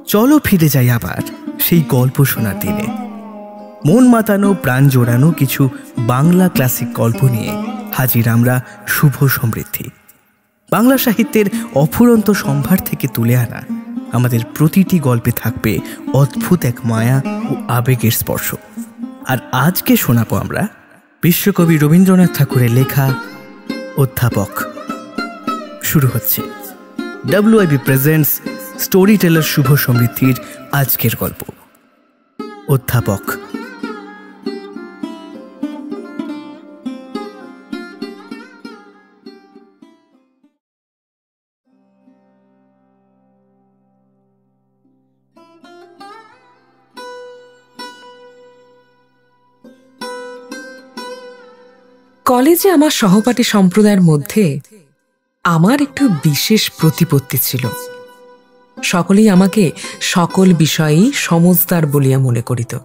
চলো ফিরে যাই আবার সেই গল্প শোনার দিনে। মন মাতানো, প্রাণ জোড়ানো কিছু বাংলা ক্লাসিক গল্প নিয়ে হাজির আমরা শুভ সমৃদ্ধি। বাংলা সাহিত্যের অফুরন্ত সম্ভার থেকে তুলে আনা আমাদের প্রতিটি গল্পে থাকবে অদ্ভুত এক মায়া ও আবেগের স্পর্শ। আর আজকে শোনাবো আমরা বিশ্বকবি রবীন্দ্রনাথ ঠাকুরের লেখা অধ্যাপক। শুরু হচ্ছে WIB প্রেজেন্টস স্টোরি টেলার শুভ সমৃদ্ধির আজকের গল্প অধ্যাপক। কলেজে আমার সহপাঠী সম্প্রদায়ের মধ্যে আমার একটু বিশেষ প্রতিপত্তি ছিল। সকলেই আমাকে সকল বিষয়েই সমজদার বলিয়া মনে করিত।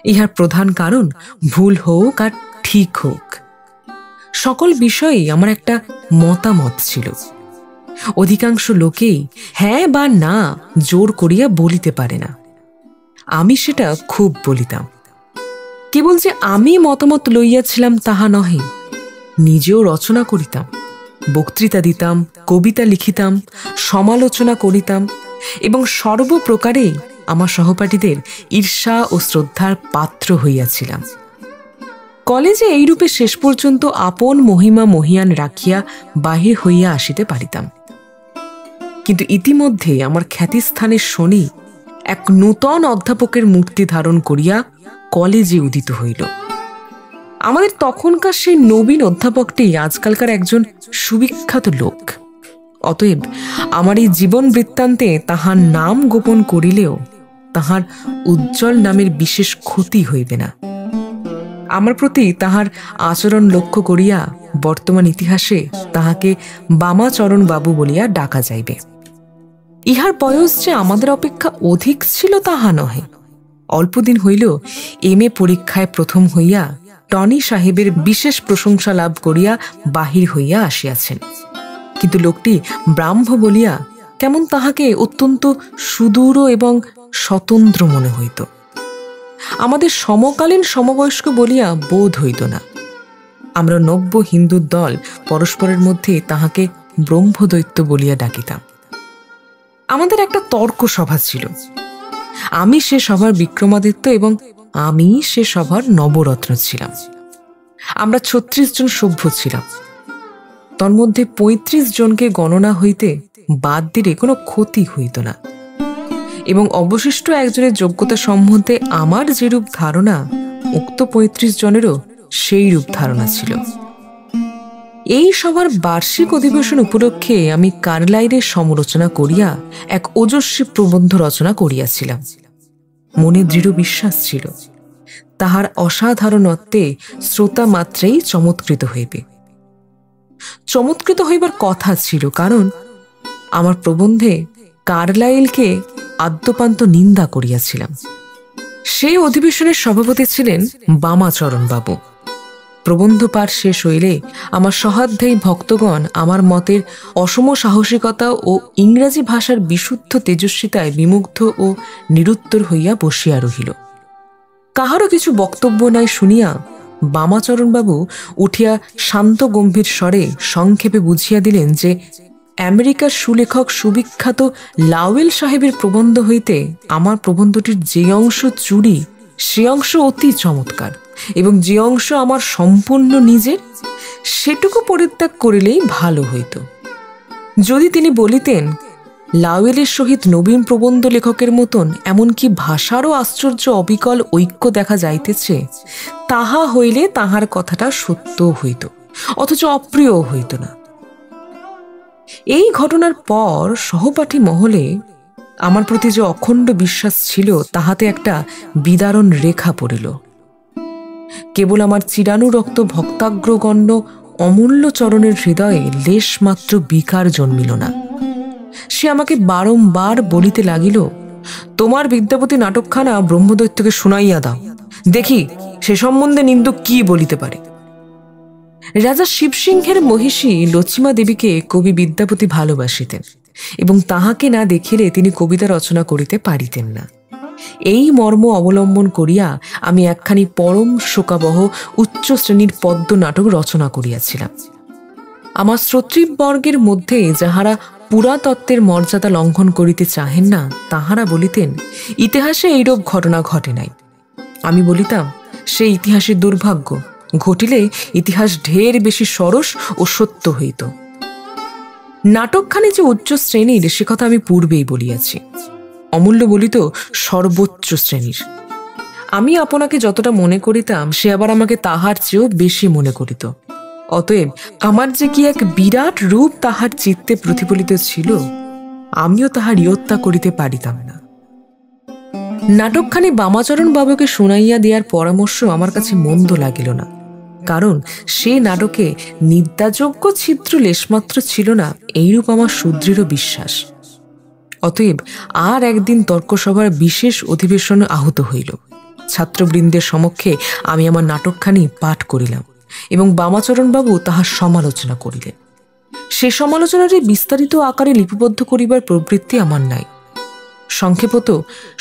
ইহার প্রধান কারণ ভুল হোক আর ঠিক হোক, সকল বিষয়েই আমার একটা মতামত ছিল। অধিকাংশ লোকেই হ্যাঁ বা না জোর করিয়া বলিতে পারে না, আমি সেটা খুব বলিতাম। কেবল যে আমি মতামত লইয়াছিলাম তাহা নহে, নিজেও রচনা করিতাম, বক্তৃতা দিতাম, কবিতা লিখিতাম, সমালোচনা করিতাম এবং সর্বপ্রকারে আমার সহপাঠীদের ঈর্ষা ও শ্রদ্ধার পাত্র হইয়াছিলাম। কলেজে এইরূপে শেষ পর্যন্ত আপন মহিমা মহিয়ান রাখিয়া বাহির হইয়া আসিতে পারিতাম। কিন্তু ইতিমধ্যে আমার খ্যাতিস্থানের শনি এক নূতন অধ্যাপকের মূর্তি ধারণ করিয়া কলেজে উদিত হইল। আমাদের তখনকার সেই নবীন অধ্যাপকটি আজকালকার একজন সুবিখ্যাত লোক। অতএব আমার এই জীবন বৃত্তান্তে তাহার নাম গোপন করিলেও তাহার উজ্জ্বল নামের বিশেষ ক্ষতি হইবে না। আমার প্রতি তাহার আচরণ লক্ষ্য করিয়া বর্তমান ইতিহাসে তাহাকে বামাচরণ বাবু বলিয়া ডাকা যাইবে। ইহার বয়স যে আমাদের অপেক্ষা অধিক ছিল তাহা নহে। অল্পদিন হইল MA পরীক্ষায় প্রথম হইয়া টনি সাহেবের বিশেষ প্রশংসা লাভ করিয়া বাহির হইয়া আসিয়াছেন। কিন্তু লোকটি ব্রাহ্ম বলিয়া কেমন তাহাকে অত্যন্ত সুদূর এবং স্বতন্ত্র মনে হইত। আমাদের সমকালীন সমবয়স্ক বলিয়া বোধ হইত না। আমরা নব্য হিন্দুর দল পরস্পরের মধ্যে তাহাকে ব্রহ্মদৈত্য বলিয়া ডাকিতাম। আমাদের একটা তর্ক সভা ছিল। আমি সে সভার বিক্রমাদিত্য এবং আমি সে সভার নবরত্ন ছিলাম। আমরা 36 জন সভ্য ছিলাম। তন্মধ্যে 35 জনকে গণনা হইতে বাদ দিলে কোনো ক্ষতি হইত না এবং অবশিষ্ট একজনের যোগ্যতা সম্বন্ধে আমার যেরূপ ধারণা, উক্ত 35 জনেরও সেই রূপ ধারণা ছিল। এই সভার বার্ষিক অধিবেশন উপলক্ষে আমি কার্লাইলের সমালোচনা করিয়া এক ওজস্বী প্রবন্ধ রচনা করিয়াছিলাম। মনে দৃঢ় বিশ্বাস ছিল তাহার অসাধারণত্বে শ্রোতা মাত্রেই চমৎকৃত হইবে। চমৎকৃত হইবার কথা ছিল, কারণ আমার প্রবন্ধে কার্লাইলকে আদ্যপান্ত নিন্দা করিয়াছিলাম। সেই অধিবেশনের সভাপতি ছিলেন বামাচরণ বাবু। প্রবন্ধ পাঠ শেষ হইলে আমার সহাধ্যায়ী ভক্তগণ আমার মতের অসম সাহসিকতা ও ইংরাজি ভাষার বিশুদ্ধ তেজস্বিতায় বিমুগ্ধ ও নিরুত্তর হইয়া বসিয়া রহিল। কাহারও কিছু বক্তব্য নাই শুনিয়া বামাচরণবাবু উঠিয়া শান্ত গম্ভীর স্বরে সংক্ষেপে বুঝিয়া দিলেন যে আমেরিকার সুলেখক সুবিখ্যাত লাওয়েল সাহেবের প্রবন্ধ হইতে আমার প্রবন্ধটির যে অংশ চুরি সে অংশ অতি চমৎকার এবং যে অংশ আমার সম্পূর্ণ নিজের সেটুকু পরিত্যাগ করিলেই ভালো হইত। যদি তিনি বলিতেন লাওয়েলের সহিত নবীন প্রবন্ধ লেখকের মতন এমনকি ভাষারও আশ্চর্য অবিকল ঐক্য দেখা যাইতেছে, তাহা হইলে তাহার কথাটা সত্য হইত, অথচ অপ্রিয় হইত না। এই ঘটনার পর সহপাঠী মহলে আমার প্রতি যে অখণ্ড বিশ্বাস ছিল তাহাতে একটা বিদারণ রেখা পড়িল। কেবল আমার চিরানুরক্ত ভক্তাগ্রগণ্য অমূল্য চরণের হৃদয়ে লেশমাত্র বিকার জন্মিল না। সে আমাকে বারংবার বলিতে লাগিল, তোমার বিদ্যাপতি নাটকখানা ব্রহ্মদৈত্যকে শুনাইয়া দাও, দেখি সে সম্বন্ধে নিন্দুক কি বলিতে পারে। রাজা শিবসিংহের মহিষী লক্ষ্মীমা দেবীকে কবি বিদ্যাপতি ভালোবাসিতেন এবং তাহাকে না দেখিলে তিনি কবিতা রচনা করিতে পারিতেন না। এই মর্ম অবলম্বন করিয়া আমি একখানি পরম শোকাবহ উচ্চ শ্রেণীর পদ্য নাটক রচনা করিয়াছিলাম। আমার শ্রোতৃবর্গের মধ্যে যাহারা পুরাতত্ত্বের মর্যাদা লঙ্ঘন করিতে চাহেন না, তাহারা বলিতেন ইতিহাসে এইরূপ ঘটনা ঘটে নাই। আমি বলিতাম সে ইতিহাসের দুর্ভাগ্য, ঘটিলে ইতিহাস ঢের বেশি সরস ও সত্য হইত। নাটকখানি যে উচ্চ শ্রেণীর সে কথা আমি পূর্বেই বলিয়াছি। অমূল্য বলিত সর্বোচ্চ শ্রেণীর। আমি আপনাকে যতটা মনে করিতাম সে আবার আমাকে তাহার চেয়েও বেশি মনে করিত। অতএব আমার যে কি এক বিরাট রূপ তাহার চিত্তে প্রতিফলিত ছিল, আমিও তাহার ইয়ত্তা করিতে পারিতাম না। নাটকখানি বামাচরণ বাবুকে শুনাইয়া দেওয়ার পরামর্শ আমার কাছে মন্দ লাগিল না, কারণ সে নাটকে নিন্দাযোগ্য ছিদ্র লেশমাত্র ছিল না, এইরূপ আমার সুদৃঢ় বিশ্বাস। অতএব আর একদিন তর্কসভার বিশেষ অধিবেশন আহত হইল। ছাত্রবৃন্দের সমক্ষে আমি আমার নাটকখানি পাঠ করিলাম এবং বামাচরণবাবু তাহার সমালোচনা করিলেন। সে সমালোচনাটি বিস্তারিত আকারে লিপিবদ্ধ করিবার প্রবৃত্তি আমার নাই। সংক্ষেপত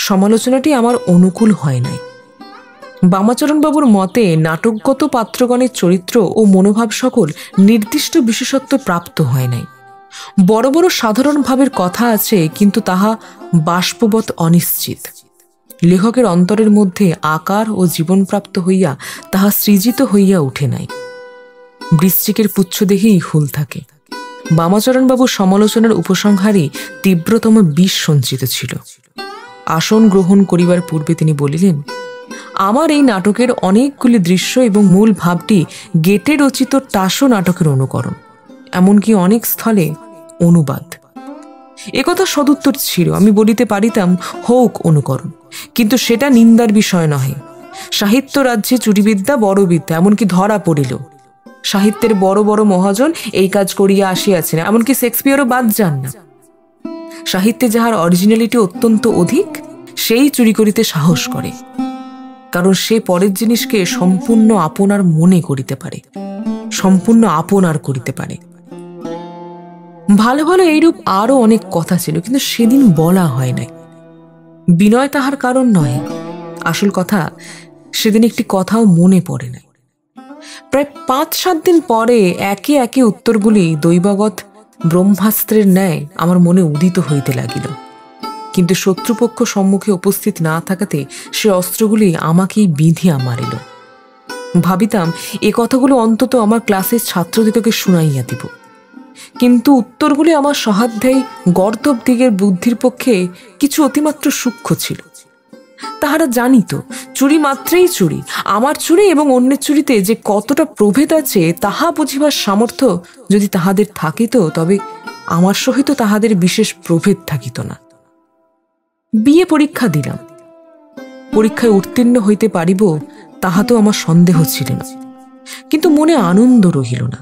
সমালোচনাটি আমার অনুকূল হয় নাই। বামাচরণবাবুর মতে নাটকগত পাত্রগণের চরিত্র ও মনোভাব সকল নির্দিষ্ট বিশেষত্ব প্রাপ্ত হয় নাই। বড় বড় সাধারণ ভাবের কথা আছে, কিন্তু তাহা বাষ্পবৎ অনিশ্চিত। লেখকের অন্তরের মধ্যে আকার ও জীবনপ্রাপ্ত হইয়া তাহা সৃজিত হইয়া উঠে নাই। বৃশ্চিকের পুচ্ছ দেহেই ফুল থাকে। বামাচরণবাবুর সমালোচনার উপসংহারে তীব্রতম বিষ সঞ্চিত ছিল। আসন গ্রহণ করিবার পূর্বে তিনি বলিলেন, আমার এই নাটকের অনেকগুলি দৃশ্য এবং মূল ভাবটি গেটে রচিত টাসো নাটকের অনুকরণ, এমনকি অনেক স্থলে অনুবাদ। একথা সদুত্তর ছিল। আমি বলিতে পারিতাম হোক অনুকরণ, কিন্তু সেটা নিন্দার বিষয় নহে। সাহিত্য রাজ্যে চুরিবিদ্যা বড় বিদ্যা, এমনকি ধরা পড়িল। সাহিত্যের বড় বড় মহাজন এই কাজ করিয়া আসিয়াছেন, এমনকি শেক্সপিয়ারও বাদ যান না। সাহিত্যে যাহার অরিজিনালিটি অত্যন্ত অধিক, সেই চুরি করিতে সাহস করে, কারণ সে পরের জিনিসকে সম্পূর্ণ আপনার মনে করিতে পারে, সম্পূর্ণ আপনার করিতে পারে। ভালো ভালো এইরূপ আরো অনেক কথা ছিল, কিন্তু সেদিন বলা হয় নাই। বিনয় তাহার কারণ নয়। আসল কথা, সেদিন একটি কথাও মনে পড়ে নাই। প্রায় 5-7 দিন পরে একে একে উত্তরগুলি দৈবগত ব্রহ্মাস্ত্রের ন্যায় আমার মনে উদিত হইতে লাগিল। কিন্তু শত্রুপক্ষ সম্মুখে উপস্থিত না থাকাতে সে অস্ত্রগুলি আমাকেই বিঁধিয়া মারিল। ভাবিতাম এ কথাগুলো অন্তত আমার ক্লাসের ছাত্রদিগকে শুনাইয়া দিব, কিন্তু উত্তরগুলি আমার সহাধ্যায়ী গর্দব দিগের বুদ্ধির পক্ষে কিছু অতিমাত্র সূক্ষ্ম ছিল। তাহারা জানিত চুরি মাত্রেই চুরি। আমার চুরি এবং অন্যের চুরিতে যে কতটা প্রভেদ আছে তাহা বুঝিবার সামর্থ্য যদি তাহাদের থাকিত, তবে আমার সহিত তাহাদের বিশেষ প্রভেদ থাকিত না। বিএ পরীক্ষা দিলাম। পরীক্ষায় উত্তীর্ণ হইতে পারিব তাহা তো আমার সন্দেহ ছিল না, কিন্তু মনে আনন্দ রহিল না।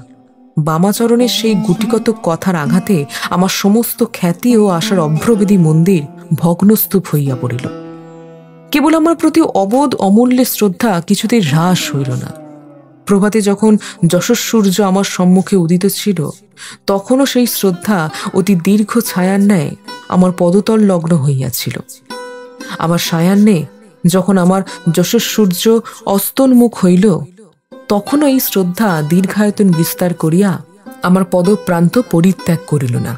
বামাচরণের সেই গুটিকত কথার আঘাতে আমার সমস্ত খ্যাতি ও আশার অভ্রবেদী মন্দির ভগ্নস্তূপ হইয়া পড়িল। কেবল আমার প্রতি অবোধ অমূল্যের শ্রদ্ধা কিছুতেই হ্রাস হইল না। প্রভাতে যখন যশস্সূর্য আমার সম্মুখে উদিত ছিল, তখনও সেই শ্রদ্ধা অতি দীর্ঘ ছায়ান্যায় আমার পদতল লগ্ন হইয়াছিল। আবার সায়ান্নে যখন আমার যশস্সূর্য অস্তন্মুখ হইল, তখনও এই শ্রদ্ধা দীর্ঘায়তন বিস্তার করিয়া আমার পদপ্রান্ত পরিত্যাগ করিল না।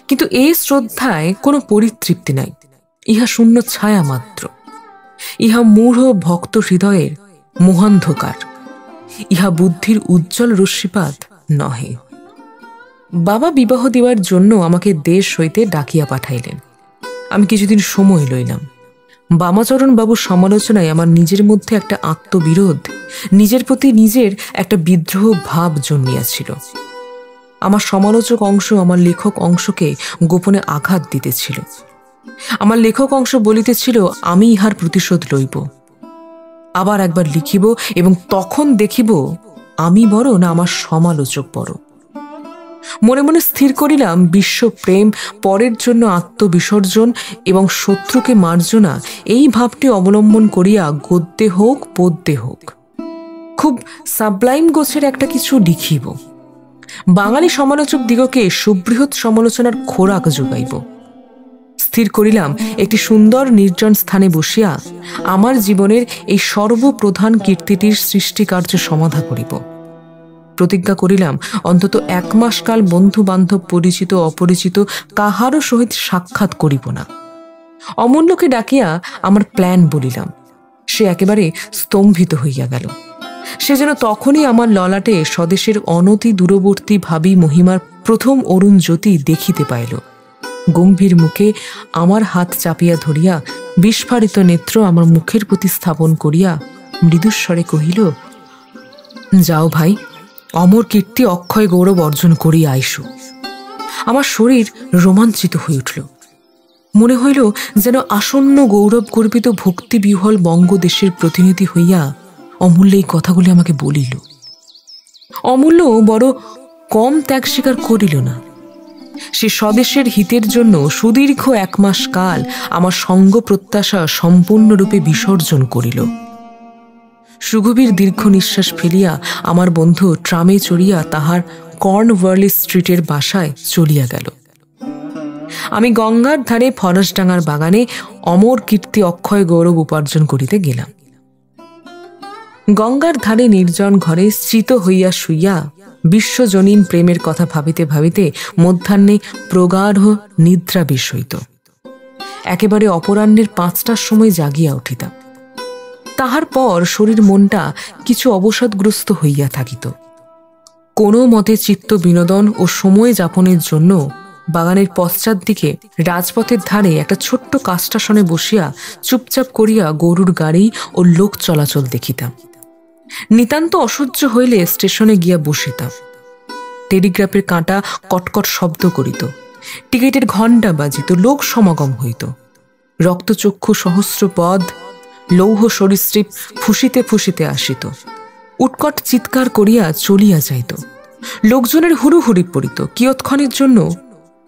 কিন্তু এই শ্রদ্ধায় কোনো পরিতৃপ্তি নাই। ইহা শূন্য ছায়া মাত্র। ইহা মূঢ় ভক্ত হৃদয়ের মোহান্ধকার। ইহা বুদ্ধির উজ্জ্বল রশ্মিপাত নহে। বাবা বিবাহ দেওয়ার জন্য আমাকে দেশ হইতে ডাকিয়া পাঠাইলেন। আমি কিছুদিন সময় লইলাম। বামাচরণ বাবুর সমালোচনায় আমার নিজের মধ্যে একটা আত্মবিরোধ, নিজের প্রতি নিজের একটা বিদ্রোহ ভাব জন্মিয়াছিল। আমার সমালোচক অংশ আমার লেখক অংশকে গোপনে আঘাত দিতেছিল। আমার লেখক অংশ বলিতেছিল আমি ইহার প্রতিশোধ লইব, আবার একবার লিখিব এবং তখন দেখিব আমি বড় না আমার সমালোচক বড়। মনে মনে স্থির করিলাম বিশ্বপ্রেম, পরের জন্য আত্মবিসর্জন এবং শত্রুকে মার্জনা, এই ভাবটি অবলম্বন করিয়া গদ্যে হোক পদ্যে হোক খুব সাবলাইম গোছের একটা কিছু লিখিব। বাঙালি সমালোচক দিগকে সুবৃহৎ সমালোচনার খোরাক যোগাইব। স্থির করিলাম একটি সুন্দর নির্জন স্থানে বসিয়া আমার জীবনের এই সর্বপ্রধান কীর্তিটির সৃষ্টিকার্য সমাধা করিব। প্রতিজ্ঞা করিলাম অন্তত 1 মাস কাল বন্ধু বান্ধব পরিচিত অপরিচিত কাহারও সহিত সাক্ষাৎ করিব না। অমূল্যকে ডাকিয়া আমার প্ল্যান বলিলাম। সে একেবারে স্তম্ভিত হইয়া গেল। সে যেন তখনই আমার ললাটে স্বদেশের অনতি দূরবর্তী ভাবী মহিমার প্রথম অরুণ জ্যোতি দেখিতে পাইল। গম্ভীর মুখে আমার হাত চাপিয়া ধরিয়া বিস্ফারিত নেত্র আমার মুখের প্রতি স্থাপন করিয়া মৃদুস্বরে কহিল, যাও ভাই, অমর কীর্তি অক্ষয় গৌরব অর্জন করিয়া আইসো। আমার শরীর রোমাঞ্চিত হয়ে উঠল। মনে হইল যেন আসন্ন গৌরব গর্বিত ভক্তিবিহ্বল বঙ্গদেশের প্রতিনিধি হইয়া অমূল্য এই কথাগুলি আমাকে বলিল। অমূল্য বড় কম ত্যাগ স্বীকার করিল না। সে স্বদেশের হিতের জন্য সুদীর্ঘ 1 মাস কাল আমার সঙ্গ প্রত্যাশা সম্পূর্ণরূপে বিসর্জন করিল। সুগভীর দীর্ঘ নিঃশ্বাস ফেলিয়া আমার বন্ধু ট্রামে চড়িয়া তাহার কর্নওয়ালিস স্ট্রিটের বাসায় চলিয়া গেল। আমি গঙ্গার ধারে ফরাসডাঙ্গার বাগানে অমর কীর্তি অক্ষয় গৌরব উপার্জন করিতে গেলাম। গঙ্গার ধারে নির্জন ঘরে স্মৃত হইয়া শুইয়া বিশ্বজনীন প্রেমের কথা ভাবিতে ভাবিতে মধ্যাহ্নে প্রগাঢ় নিদ্রাবেশ হইত। একেবারে অপরাহ্নের 5টার সময় জাগিয়া উঠিতাম। তাহার পর শরীর মনটা কিছু অবসাদগ্রস্ত হইয়া থাকিত। কোনো মতে চিত্ত বিনোদন ও সময় যাপনের জন্য বাগানের পশ্চাৎ দিকে রাজপথের ধারে একটা ছোট্ট কাষ্টাসনে বসিয়া চুপচাপ করিয়া গরুর গাড়ি ও লোক চলাচল দেখিতাম। নিতান্ত অসহ্য হইলে স্টেশনে গিয়া বসিতাম। টেলিগ্রাফের কাঁটা কটকট শব্দ করিত, টিকিটের ঘণ্টা বাজিত, লোক সমাগম হইত। রক্তচক্ষু সহস্র পদ লৌহ সরীসৃপ ফুসিতে ফুসিতে আসিত, উৎকট চিৎকার করিয়া চলিয়া যাইত। লোকজনের হুড়ুহুড়ি পড়িত। কিয়ৎক্ষণের জন্য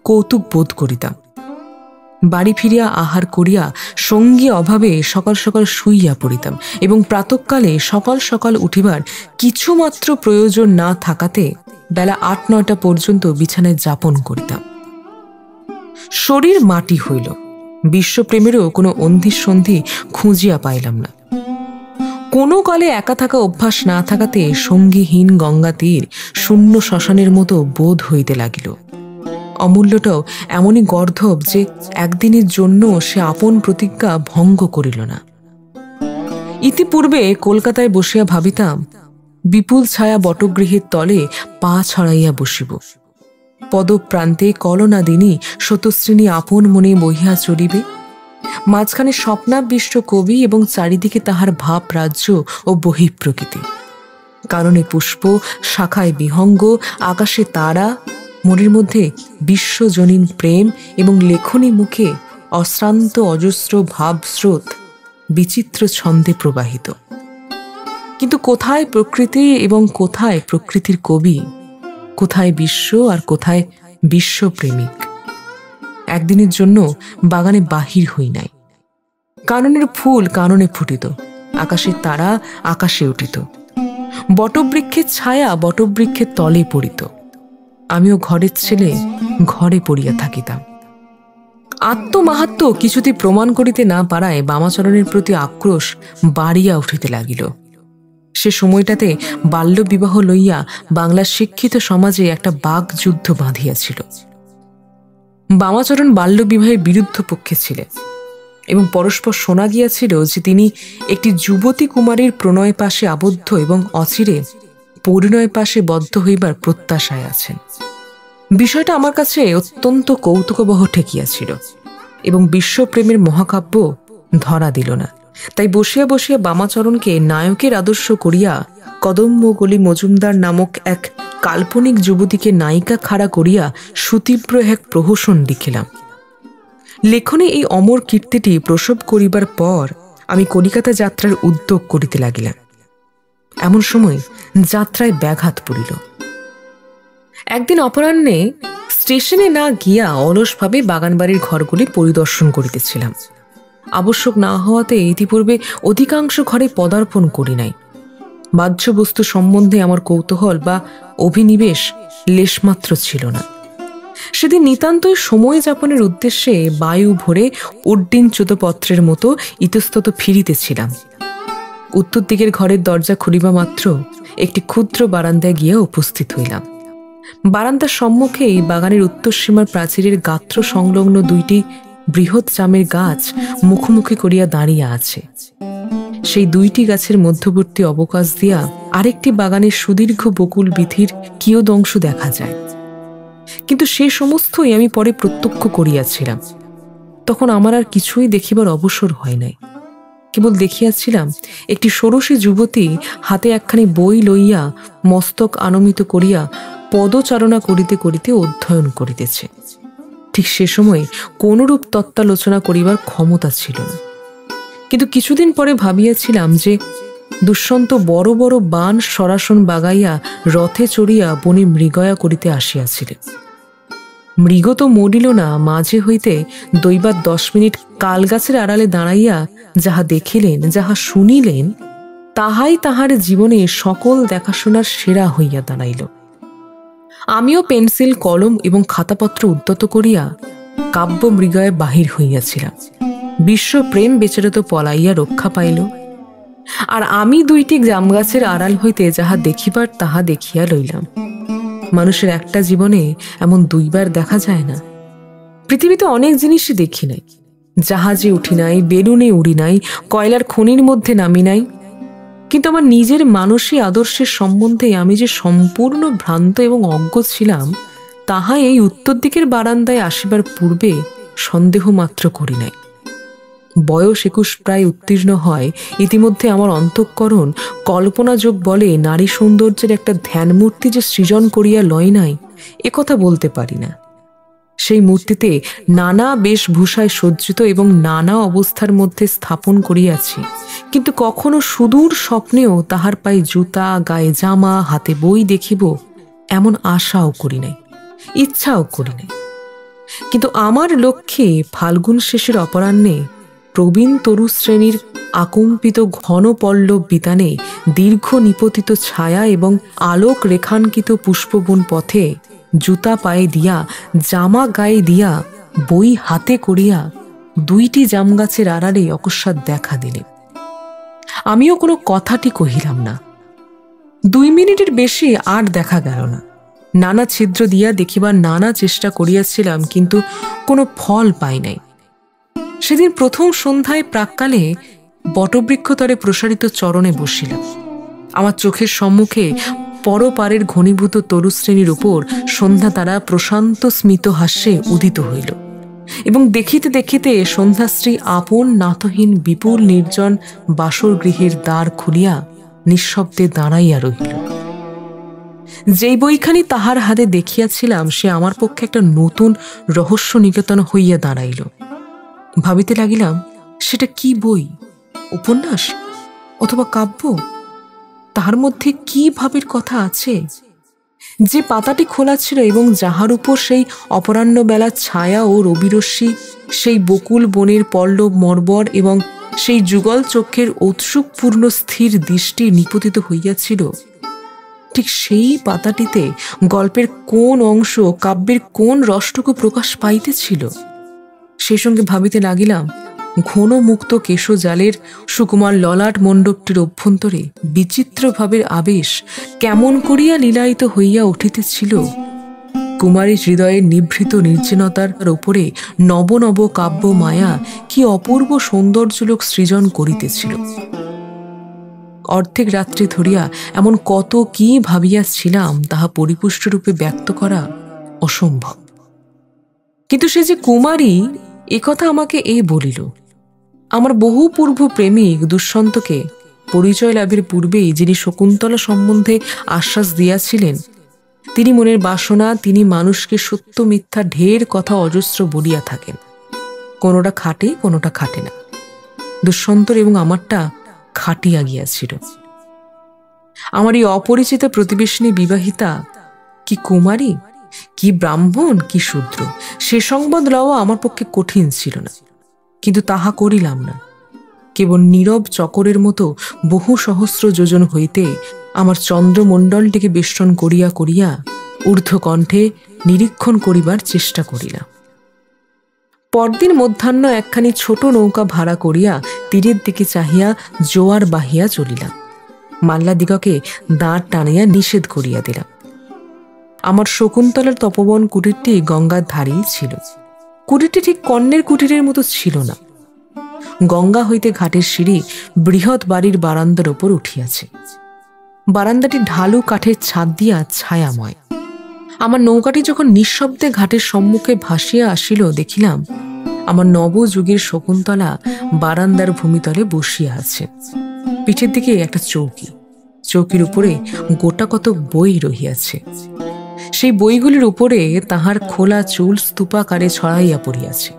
কৌতুক বোধ করিতাম। বাড়ি ফিরিয়া আহার করিয়া সঙ্গী অভাবে সকাল সকাল শুইয়া পড়িতাম এবং প্রাতঃকালে সকাল সকাল উঠিবার কিছুমাত্র প্রয়োজন না থাকাতে বেলা 8-9টা পর্যন্ত বিছানায় যাপন করিতাম। শরীর মাটি হইল। বিশ্বপ্রেমেরও কোনো অন্ধিসন্ধি খুঁজিয়া পাইলাম না। কোনো কালে একা থাকা অভ্যাস না থাকাতে সঙ্গীহীন গঙ্গা তীর শূন্য শ্মশানের মতো বোধ হইতে লাগিল। অমূল্যটাও এমনই গর্ধব যে একদিনের জন্য সে আপন প্রতিজ্ঞা ভঙ্গ করিল না। ইতিপূর্বে কলকাতায় বসিয়া ভাবিতাম বিপুল ছায়া বটগৃহের তলে পা ছড়াইয়া বসিব। পদপ্রান্তে কলনাদিনী শতশ্রেণী আপন মনে বহিয়া চলিবে। মাঝখানে স্বপ্নাবিষ্ট কবি এবং চারিদিকে তাহার ভাব রাজ্য ও বহিঃপ্রকৃতি। কারণে পুষ্প, শাখায় বিহঙ্গ, আকাশে তারা, মনের মধ্যে বিশ্বজনীন প্রেম এবং লেখনী মুখে অশ্রান্ত অজস্র ভাবস্রোত বিচিত্র ছন্দে প্রবাহিত। কিন্তু কোথায় প্রকৃতি এবং কোথায় প্রকৃতির কবি, কোথায় বিশ্ব আর কোথায় বিশ্বপ্রেমিক? একদিনের জন্য বাগানে বাহির হই নাই। কাননের ফুল কাননে ফুটিত, আকাশের তারা আকাশে উঠিত, বটবৃক্ষের ছায়া বটবৃক্ষের তলে পড়িত। আমিও ঘরের ছেলে ঘরে পড়িয়া থাকিতাম। আত্মমাহাত্ম্য কিছুতে প্রমাণ করিতে না পারায় বামাচরণের প্রতি আক্রোশ বাড়িয়া উঠিতে লাগিল। সে সময়টাতে বাল্যবিবাহ লইয়া বাংলার শিক্ষিত সমাজে একটা বাকযুদ্ধ বাঁধিয়াছিল। বামাচরণ বাল্যবিবাহের বিরুদ্ধ পক্ষে ছিলেন এবং পরস্পর শোনা গিয়াছিল যে তিনি একটি যুবতী কুমারীর প্রণয় পাশে আবদ্ধ এবং অচিরে পরিণয় পাশে বদ্ধ হইবার প্রত্যাশায় আছেন। বিষয়টা আমার কাছে অত্যন্ত কৌতুকবহ ঠেকিয়াছিল এবং বিশ্বপ্রেমের মহাকাব্য ধরা দিল না। তাই বসিয়া বসিয়া বামাচরণকে নায়কের আদর্শ করিয়া কদম্বগলি মজুমদার নামক এক কাল্পনিক যুবতীকে নায়িকা খাড়া করিয়া সুতীব্র এক প্রহসন লিখিলাম। লেখনে এই অমর কীর্তিটি প্রসব করিবার পর আমি কলিকাতা যাত্রার উদ্যোগ করিতে লাগিলাম। এমন সময় যাত্রায় ব্যাঘাত পড়িল। একদিন অপরাহ্নে স্টেশনে না গিয়া অলসভাবে বাগানবাড়ির ঘরগুলি পরিদর্শন করিতেছিলাম। আবশ্যক না হওয়াতে ইতিপূর্বে অধিকাংশ ঘরে পদার্পণ করি নাই। বাহ্য বস্তু সম্বন্ধে আমার কৌতূহল বা অভিনিবেশ লেশমাত্র ছিল না। সেদিন নিতান্তই সময় যাপনের উদ্দেশ্যে বায়ু ভরে উড্ডিনচ্যুত পত্রের মতো ইতস্তত ফিরিতেছিলাম। উত্তর দিকের ঘরের দরজা খুলিবা মাত্র একটি ক্ষুদ্র বারান্দায় গিয়া উপস্থিত হইলাম। বারান্দার সম্মুখেই বাগানের উত্তর সীমার প্রাচীরের গাত্র সংলগ্ন দুইটি বৃহৎ জামের গাছ মুখোমুখি করিয়া দাঁড়িয়ে আছে। সেই দুইটি গাছের মধ্যবর্তী অবকাশ দিয়া আরেকটি বাগানের সুদীর্ঘ বকুল বীথির কিয়দংশ দেখা যায়। কিন্তু সে সমস্তই আমি পরে প্রত্যক্ষ করিয়াছিলাম। তখন আমার আর কিছুই দেখিবার অবসর হয় নাই। কেবল দেখিয়াছিলাম একটি ষোড়শী যুবতী হাতে একখানি বই লইয়া মস্তক আনমিত করিয়া পদচারণা করিতে করিতে অধ্যয়ন করিতেছে। ঠিক সে সময় কোনরূপ তত্ত্বালোচনা করিবার ক্ষমতা ছিল না। কিন্তু কিছুদিন পরে ভাবিয়াছিলাম যে দুষ্যন্ত বড় বড় বান সরাসন বাগাইয়া রথে চড়িয়া বনে মৃগয়া করিতে আসিয়াছিলেন। মৃগ তো মরিল না, মাঝে হইতে দৈবাত 10 মিনিট কালগাছের আড়ালে দাঁড়াইয়া যাহা দেখিলেন, যাহা শুনিলেন, তাহাই তাহার জীবনে সকল দেখাশোনার সেরা হইয়া দাঁড়াইল। আমিও পেন্সিল, কলম এবং খাতাপত্র উদ্যত করিয়া কাব্য মৃগয়ে বাহির হইয়াছিলাম। বিশ্বপ্রেম বেচারা তো পলাইয়া রক্ষা পাইল, আর আমি দুইটি জামগাছের আড়াল হইতে যাহা দেখিবার তাহা দেখিয়া লইলাম। মানুষের একটা জীবনে এমন দুইবার দেখা যায় না। পৃথিবীতে অনেক জিনিসই দেখি নাই, জাহাজে উঠি নাই, বেলুনে উড়ি নাই, কয়লার খনির মধ্যে নামি নাই, কিন্তু আমার নিজের মানসিক আদর্শের সম্বন্ধে আমি যে সম্পূর্ণ ভ্রান্ত এবং অজ্ঞ ছিলাম, তাহা এই উত্তর দিকের বারান্দায় আসিবার পূর্বে সন্দেহ মাত্র করি নাই। বয়স 21 প্রায় উত্তীর্ণ হয়, ইতিমধ্যে আমার অন্তঃকরণ কল্পনাযোগ বলে নারী সৌন্দর্যের একটা ধ্যানমূর্তি যে সৃজন করিয়া লয় নাই, একথা বলতে পারি না। সেই মূর্তিতে নানা বেশভূষায় সজ্জিত এবং নানা অবস্থার মধ্যে স্থাপন করিয়াছি, কিন্তু কখনো সুদূর স্বপ্নেও তাহার পায়ে জুতা, গায়ে জামা, হাতে বই দেখিব এমন আশাও করি নাই, ইচ্ছাও করি নাই। কিন্তু আমার লক্ষ্যে ফাল্গুন শেষের অপরাহ্নে প্রবীণ তরু শ্রেণীর আকম্পিত ঘন পল্লব বিতানে দীর্ঘ নিপতিত ছায়া এবং আলোক রেখাঙ্কিত পুষ্পবন পথে জুতা পায়ে দিয়া, জামা গায়ে দিয়া, বই হাতে করিয়া দুইটি জামগাছের আড়ালে অকস্মাৎ দেখা দিলেন। আমিও কোনো কথাটি কহিলাম না। 2 মিনিটের বেশি আর দেখা গেল না। নানা ছিদ্র দিয়া দেখিবার নানা চেষ্টা করিয়াছিলাম, কিন্তু কোনো ফল পাই নাই। সেদিন প্রথম সন্ধ্যায় প্রাক্কালে বটবৃক্ষতলে প্রসারিত চরণে বসিলাম। আমার চোখের সম্মুখে পরপারের ঘনীভূত তরুশ্রেণীর উপর সন্ধ্যা তারা প্রশান্ত স্মিত হাস্যে উদিত হইল, এবং দেখিতে দেখিতে সন্ধ্যাশ্রী আপন নাথহীন বিপুল নির্জন বাসর গৃহের দ্বার খুলিয়া নিঃশব্দে দাঁড়াইয়া রহিল। যেই বইখানি তাহার হাতে দেখিয়াছিলাম, সে আমার পক্ষে একটা নতুন রহস্য নিকেতন হইয়া দাঁড়াইল। ভাবিতে লাগিলাম, সেটা কি বই? উপন্যাস অথবা কাব্য? তাহার মধ্যে কি ভাবের কথা আছে? যে পাতাটি খোলা ছিল এবং যাহার উপর সেই অপরাহ্ন বেলার ছায়া ও রবিরশ্মি, সেই বকুল বনের পল্লব মর্বর এবং সেই যুগল চক্ষের ঔৎসুকপূর্ণ স্থির দৃষ্টি নিপতিত হইয়াছিল, ঠিক সেই পাতাটিতে গল্পের কোন অংশ, কাব্যের কোন রসটুকু প্রকাশ পাইতেছিল? সেই সঙ্গে ভাবিতে লাগিলাম, ঘন মুক্ত কেশজালের সুকুমার ললাট মণ্ডপটির অভ্যন্তরে বিচিত্র ভাবের আবেশ কেমন করিয়া লীলায়িত হইয়া উঠিতেছিল। কুমারীর হৃদয়ের নিভৃত নির্জনতার উপরে নব নব কাব্য মায়া কি অপূর্ব সৌন্দর্যলোক সৃজন করিতেছিল। অর্ধেক রাত্রি ধরিয়া এমন কত কি ভাবিয়াছিলাম, তাহা পরিপুষ্টরূপে ব্যক্ত করা অসম্ভব। কিন্তু সে যে কুমারী, একথা আমাকে এই বলিল। আমার বহু পূর্ব প্রেমিক দুষ্যন্তকে পরিচয় লাভের পূর্বেই যিনি শকুন্তলা সম্বন্ধে আশ্বাস দিয়াছিলেন, তিনি মনের বাসনা, তিনি মানুষকে সত্য মিথ্যা ঢের কথা অজস্র বলিয়া থাকেন। কোনোটা খাটে, কোনোটা খাটে না। দুষ্যন্তর এবং আমারটা খাটিয়া গিয়াছিল। আমার এই অপরিচিত প্রতিবেশিনী বিবাহিতা কি কুমারী, কি ব্রাহ্মণ, কি শূদ্র, সে সংবাদ লওয়া আমার পক্ষে কঠিন ছিল না। কিন্তু তাহা করিলাম না। কেবল নীরব চকরের মতো বহু সহস্র যোজন হইতে আমার চন্দ্রমণ্ডলটিকে বেষ্টন করিয়া করিয়া ঊর্ধ্বকণ্ঠে নিরীক্ষণ করিবার চেষ্টা করিলাম। পরদিন মধ্যাহ্ন একখানি ছোট নৌকা ভাড়া করিয়া তীরের দিকে চাহিয়া জোয়ার বাহিয়া চলিলাম। মাল্লাদিগকে দাঁড় টানিয়া নিষেধ করিয়া দিলাম। আমার শকুন্তলার তপবন কুটিরটি গঙ্গার ধারেই ছিল। কুটিরটি ঠিক কন্যের কুটিরের মতো ছিল না। গঙ্গা হইতে ঘাটের সিঁড়ি বৃহৎ বাড়ির বারান্দার ওপর উঠিয়াছে। বারান্দাটি ঢালু কাঠের ছাদ দিয়া ছায়াময়। আমার নৌকাটি যখন নিঃশব্দে ঘাটের সম্মুখে ভাসিয়া আসিল, দেখিলাম আমার নবযুগের শকুন্তলা বারান্দার ভূমিতলে বসিয়া আছে। পিঠের দিকে একটা চৌকি, চৌকির উপরে গোটা কত বই রহিয়াছে। সেই বইগুলির উপরে তাহার খোলা চুল স্তূপাকারে ছড়াইয়া পড়িয়াছে।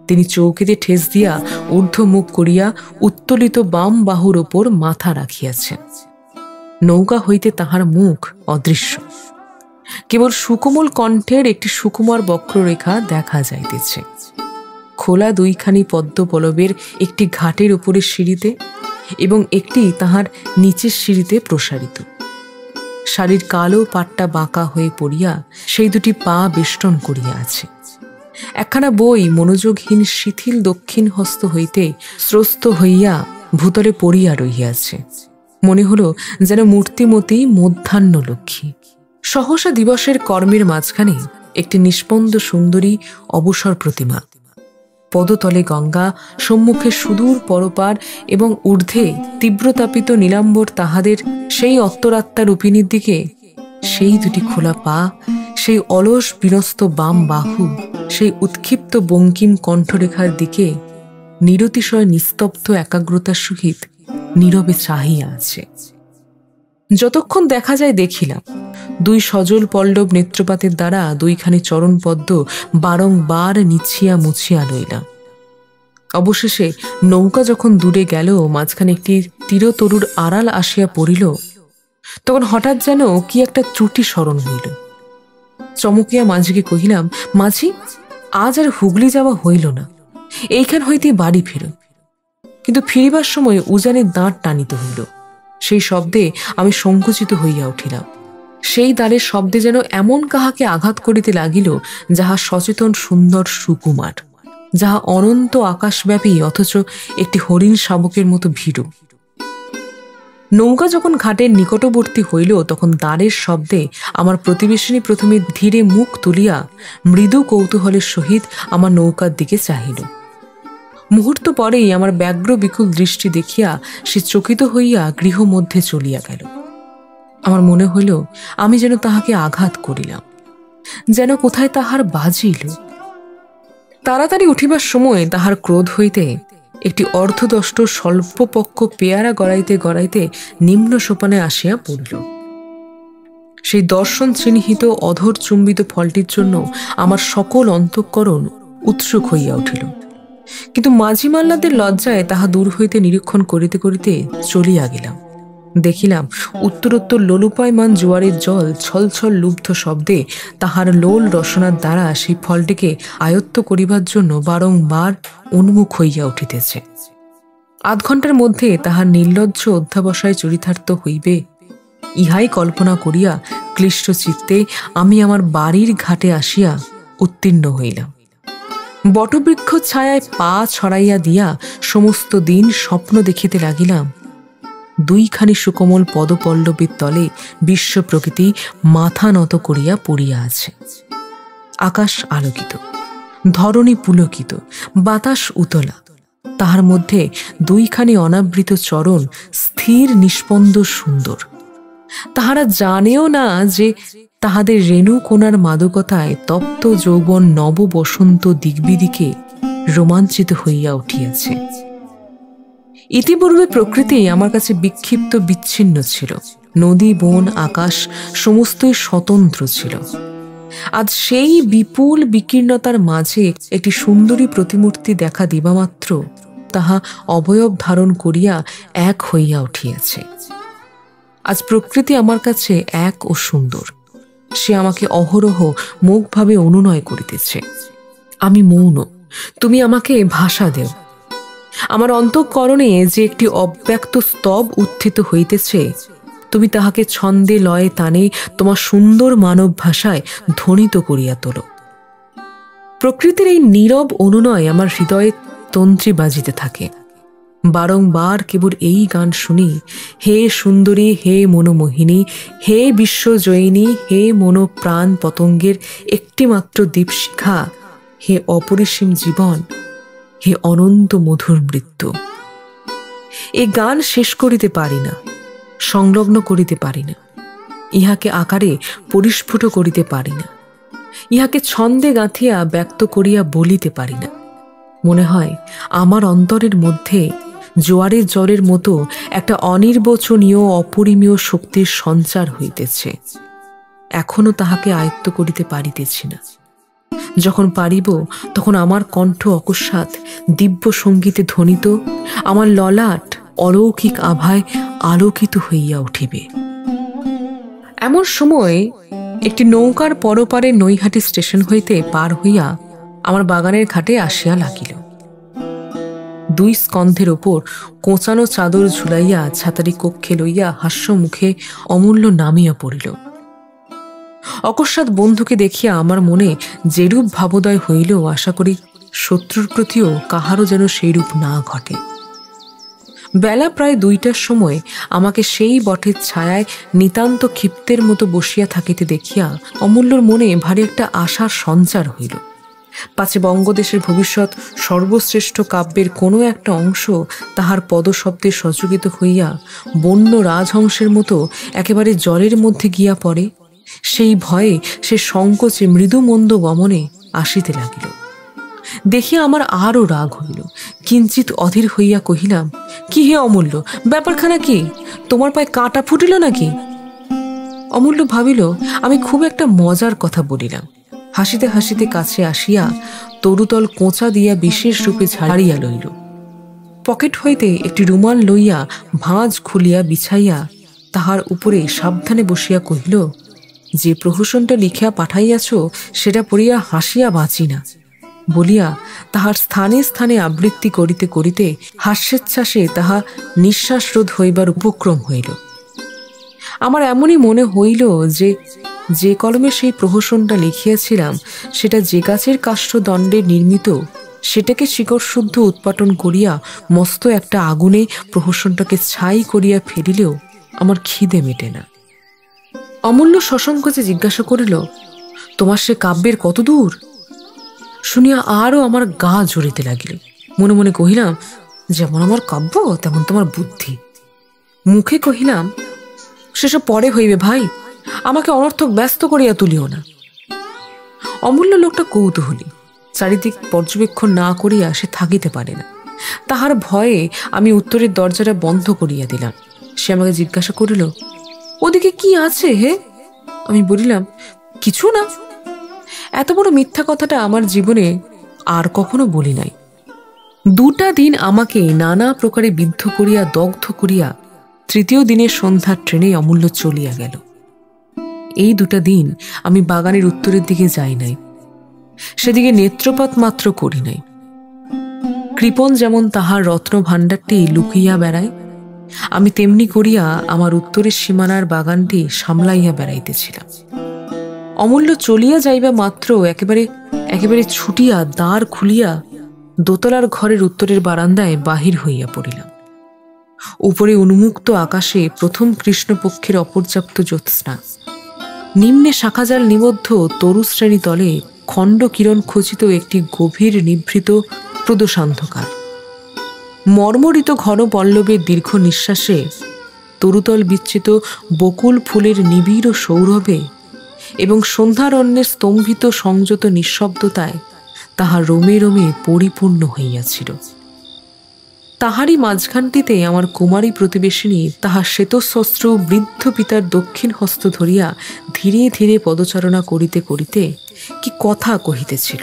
তিনি চৌকিতে ঠেস দিয়া ঊর্ধ্বমুখ করিয়া উত্তোলিত বাম বাহুর ওপর মাথা রাখিয়াছেন। নৌকা হইতে তাহার মুখ অদৃশ্য, কেবল সুকোমল কণ্ঠের একটি সুকুমার বক্ররেখা দেখা যাইতেছে। খোলা দুইখানি পদ্মপল্লবের একটি ঘাটের উপরে সিঁড়িতে এবং একটি তাহার নিচের সিঁড়িতে প্রসারিত। শাড়ির কালো পাটটা বাঁকা হয়ে পড়িয়া সেই দুটি পা বেষ্টন করিয়া আছে। একখানা বই মনোযোগহীন শিথিল দক্ষিণ হস্ত হইতে স্রস্ত হইয়া ভূতলে পড়িয়া রহিয়াছে। মনে হলো যেন মূর্তিমতী মধ্যাহ্ন লক্ষ্মী। সহসা দিবসের কর্মের মাঝখানে একটি নিষ্পন্দ সুন্দরী অবসর প্রতিমা, পদতলে গঙ্গা, সম্মুখে সুদূর পরপার এবং ঊর্ধ্বে তীব্রতাপিত নীলাম্বর তাহাদের সেই অন্তরাত্মা রূপিণীর দিকে, সেই দুটি খোলা পা, সেই অলস বিনস্ত বাম বাহু, সেই উৎক্ষিপ্ত বঙ্কিম কণ্ঠরেখার দিকে নিরতিশয় নিস্তব্ধ একাগ্রতার সহিত নীরবে চাহিয়া আছে। যতক্ষণ দেখা যায় দেখিলাম দুই সজল পল্লব নেত্রপাতের দ্বারা দুইখানি চরণপদ্ম বারংবার নিচ্ছিয়া মুছিয়া লইলাম। অবশেষে নৌকা যখন দূরে গেল, মাঝখানে একটি তীরতরুর আড়াল আসিয়া পড়িল, তখন হঠাৎ যেন কি একটা ত্রুটি স্মরণ হইল। চমকিয়া মাঝিকে কহিলাম, মাঝি, আজ আর হুগলি যাওয়া হইল না, এইখান হইতে বাড়ি ফের। কিন্তু ফিরিবার সময় উজানের দাঁড় টানিতে হইল। সেই শব্দে আমি সংকুচিত হইয়া উঠিলাম। সেই দ্বারের শব্দে যেন এমন কাহাকে আঘাত করিতে লাগিল, যাহা সচেতন সুন্দর সুকুমার, যাহা অনন্ত আকাশব্যাপী, অথচ একটি হরিণ শাবকের মতো ভীরু। নৌকা যখন ঘাটের নিকটবর্তী হইল, তখন দ্বারের শব্দে আমার প্রতিবেশিনী প্রথমে ধীরে মুখ তুলিয়া মৃদু কৌতূহলের সহিত আমার নৌকার দিকে চাহিল। মুহূর্ত পরেই আমার ব্যগ্র বিকুল দৃষ্টি দেখিয়া সে চকিত হইয়া গৃহ মধ্যে চলিয়া গেল। আমার মনে হইল আমি যেন তাহাকে আঘাত করিলাম, যেন কোথায় তাহার বাজিল। তাড়াতাড়ি উঠিবার সময় তাহার ক্রোধ হইতে একটি অর্ধদষ্ট স্বল্পপক্ষ পেয়ারা গড়াইতে গড়াইতে নিম্ন সোপানে আসিয়া পড়িল। সেই দর্শন চিহ্নিত অধর চুম্বিত ফলটির জন্য আমার সকল অন্তঃকরণ উৎসুক হইয়া উঠিল। কিন্তু মাঝি মাল্লাদের লজ্জায় তাহা দূর হইতে নিরীক্ষণ করিতে করিতে চলিয়া গেলাম। দেখিলাম উত্তরোত্তর লোলুপায়মান জোয়ারের জল ছলছল লুব্ধ শব্দে তাহার লোল রসনার দ্বারা সেই ফলটিকে আয়ত্ত করিবার জন্য বারংবার উন্মুখ হইয়া উঠিতেছে। আধ ঘণ্টার মধ্যে তাহার নির্লজ্জ অধ্যাবসায় চরিতার্থ হইবে, ইহাই কল্পনা করিয়া ক্লিষ্ট চিত্তে আমি আমার বাড়ির ঘাটে আসিয়া উত্তীর্ণ হইলাম। বটবৃক্ষ ছায়ায় পা ছড়াইয়া দিয়া সমস্ত দিন স্বপ্ন দেখিতে লাগিলাম। দুইখানি সুকোমল পদপল্লবের তলে বিশ্ব প্রকৃতি মাথা নত করিয়া পড়িয়া আছে। আকাশ আলোকিত, ধরণী পুলকিত, বাতাস উতলা, তাহার মধ্যে দুইখানি অনাবৃত চরণ স্থির নিষ্পন্দ সুন্দর। তাহারা জানেও না যে তাহাদের রেণু কোণার মাদকতায় তপ্ত যৌবন নব বসন্ত দিগ্বিদিকে রোমাঞ্চিত হইয়া উঠিয়াছে। ইতিপূর্বে প্রকৃতি আমার কাছে বিক্ষিপ্ত বিচ্ছিন্ন ছিল, নদী বন আকাশ সমস্তই স্বতন্ত্র ছিল। আজ সেই বিপুল বিকীর্ণতার মাঝে একটি সুন্দরী প্রতিমূর্তি দেখা দিবামাত্র তাহা অবয়ব ধারণ করিয়া এক হইয়া উঠিয়াছে। আজ প্রকৃতি আমার কাছে এক ও সুন্দর, সে আমাকে অহরহ মুখভাবে অনুনয় করিতেছে। আমি মৌন, তুমি আমাকে ভাষা দেও। আমার অন্তঃকরণে যে একটি অব্যক্ত স্তব উত্থিত হইতেছে, তুমি তাহাকে ছন্দে লয়ে তানে তোমার সুন্দর মানব ভাষায় ধ্বনিত করিয়া তোলো। প্রকৃতির এই নীরব অনুনয় আমার হৃদয়ে তন্ত্রী বাজিতে থাকে। বারংবার কেবল এই গান শুনি, হে সুন্দরী, হে মনোমোহিনী, হে বিশ্বজয়িনী, হে মনো প্রাণ পতঙ্গের একটিমাত্র দীপশিখা, হে অপরিসীম জীবন, হে অনন্ত মধুর মৃত্যু। এই গান শেষ করিতে পারি না, সংলগ্ন করিতে পারি না, ইহাকে আকারে পরিস্ফুট করিতে পারি না, ইহাকে ছন্দে গাঁথিয়া ব্যক্ত করিয়া বলিতে পারি না। মনে হয় আমার অন্তরের মধ্যে জোয়ারের জলের মতো একটা অনির্বচনীয় অপরিমেয় শক্তির সঞ্চার হইতেছে। এখনো তাহাকে আয়ত্ত করিতে পারিতেছি না। যখন পারিব তখন আমার কণ্ঠ অকস্মাৎ দিব্য সঙ্গীতে ধ্বনিত, আমার ললাট অলৌকিক আভায় আলোকিত হইয়া উঠিবে। এমন সময় একটি নৌকার পরপারে নৈহাটি স্টেশন হইতে পার হইয়া আমার বাগানের ঘাটে আসিয়া লাগিল। দুই স্কন্ধের ওপর কোঁচানো চাদর ঝুলাইয়া ছাতারি কক্ষে লইয়া হাস্য মুখে অমূল্য নামিয়া পড়িল। অকস্মাৎ বন্ধুকে দেখিয়া আমার মনে যেরূপ ভাবোদয় হইল, আশা করি শত্রুর প্রতিও কাহারও যেন সেইরূপ না ঘটে। বেলা প্রায় 2টার সময় আমাকে সেই বটের ছায়ায় নিতান্ত ক্ষিপ্তের মতো বসিয়া থাকিতে দেখিয়া অমূল্যর মনে ভারী একটা আশার সঞ্চার হইল। পাছে বঙ্গদেশের ভবিষ্যৎ সর্বশ্রেষ্ঠ কাব্যের কোনো একটা অংশ তাহার পদশব্দে সচকিত হইয়া বন্য রাজহংসের মতো একেবারে জলের মধ্যে গিয়া পড়ে, সেই ভয়ে সে সংকোচে মৃদুমন্দ গমনে আসিতে লাগিল। দেখিয়া আমার আরও রাগ হইল। কিঞ্চিত অধীর হইয়া কহিলাম, কি হে অমূল্য, ব্যাপারখানা কি? তোমার পায়ে কাঁটা ফুটিল নাকি? অমূল্য ভাবিল আমি খুব একটা মজার কথা বলিলাম। হাসিতে হাসিতে কাছে আসিয়া তরুতল কোঁচা দিয়া বিশেষ রূপে ঝাড়িয়া লইল। পকেট হইতে একটি রুমাল লইয়া ভাঁজ খুলিয়া বিছাইয়া তাহার উপরে সাবধানে বসিয়া কহিল, যে প্রহসনটা লিখিয়া পাঠাইয়াছ সেটা পড়িয়া হাসিয়া বাঁচি না বলিয়া তাহার স্থানে স্থানে আবৃত্তি করিতে করিতে হাস্যোচ্ছ্বাসে তাহা নিঃশ্বাসরোধ হইবার উপক্রম হইল। আমার এমনই মনে হইল যে কলমে সেই প্রহসনটা লিখিয়াছিলাম সেটা যে গাছের কাষ্ঠদণ্ডে নির্মিত, সেটাকে শিকড়শুদ্ধ উৎপাটন করিয়া মস্ত একটা আগুনে প্রহসনটাকে ছাই করিয়া ফেলিলেও আমার খিদে মেটে না। অমূল্য সসংকোচে জিজ্ঞাসা করিল, তোমার সে কাব্যের কত দূর? শুনিয়া আরও আমার গা জ্বলিতে লাগিল। মনে মনে কহিলাম, যেমন আমার কাব্য তেমন তোমার বুদ্ধি। মুখে কহিলাম, সেসব পরে হইবে ভাই, আমাকে অনর্থক ব্যস্ত করিয়া তুলিও না। অমূল্য লোকটা কৌতূহলী, চারিদিক পর্যবেক্ষণ না করিয়া সে থাকিতে পারে না। তাহার ভয়ে আমি উত্তরের দরজাটা বন্ধ করিয়া দিলাম। সে আমাকে জিজ্ঞাসা করিল, ওদিকে কি আছে হে? আমি বলিলাম, কিছু না। এত বড় মিথ্যা কথাটা আমার জীবনে আর কখনো বলি নাই। 2টা দিন আমাকে নানা প্রকারে বিদ্ধ করিয়া দগ্ধ করিয়া 3য় দিনের সন্ধ্যার ট্রেনে অমূল্য চলিয়া গেল। এই 2টা দিন আমি বাগানের উত্তরের দিকে যাই নাই, সেদিকে নেত্রপাত মাত্র করি নাই। কৃপণ যেমন তাহার রত্ন ভাণ্ডারটি লুকিয়া বেড়ায়, আমি তেমনি করিয়া আমার উত্তরের সীমানার বাগানটি সামলাইয়া বেড়াইতেছিলাম। অমূল্য চলিয়া যাইবা মাত্র একেবারে ছুটিয়া দ্বার খুলিয়া দোতলার ঘরের উত্তরের বারান্দায় বাহির হইয়া পড়িলাম। উপরে উন্মুক্ত আকাশে প্রথম কৃষ্ণপক্ষের অপর্যাপ্ত জ্যোৎস্না, নিম্নে শাখাজাল নিবদ্ধ তরুশ্রেণী তলে খণ্ড কিরণ খচিত একটি গভীর নিভৃত প্রদোষান্ধকার। মর্মরিত ঘন পল্লবের দীর্ঘ নিঃশ্বাসে, তরুতল বিচ্ছিত বকুল ফুলের নিবিড় সৌরভে এবং সন্ধ্যারণ্যের স্তম্ভিত সংযত নিঃশব্দতায় তাহার রোমে রোমে পরিপূর্ণ হইয়াছিল। তাহারই মাঝখানটিতে আমার কুমারী প্রতিবেশিনী তাহার শ্বেতশস্ত্র বৃদ্ধ পিতার দক্ষিণ হস্ত ধরিয়া ধীরে ধীরে পদচারণা করিতে করিতে কি কথা কহিতেছিল।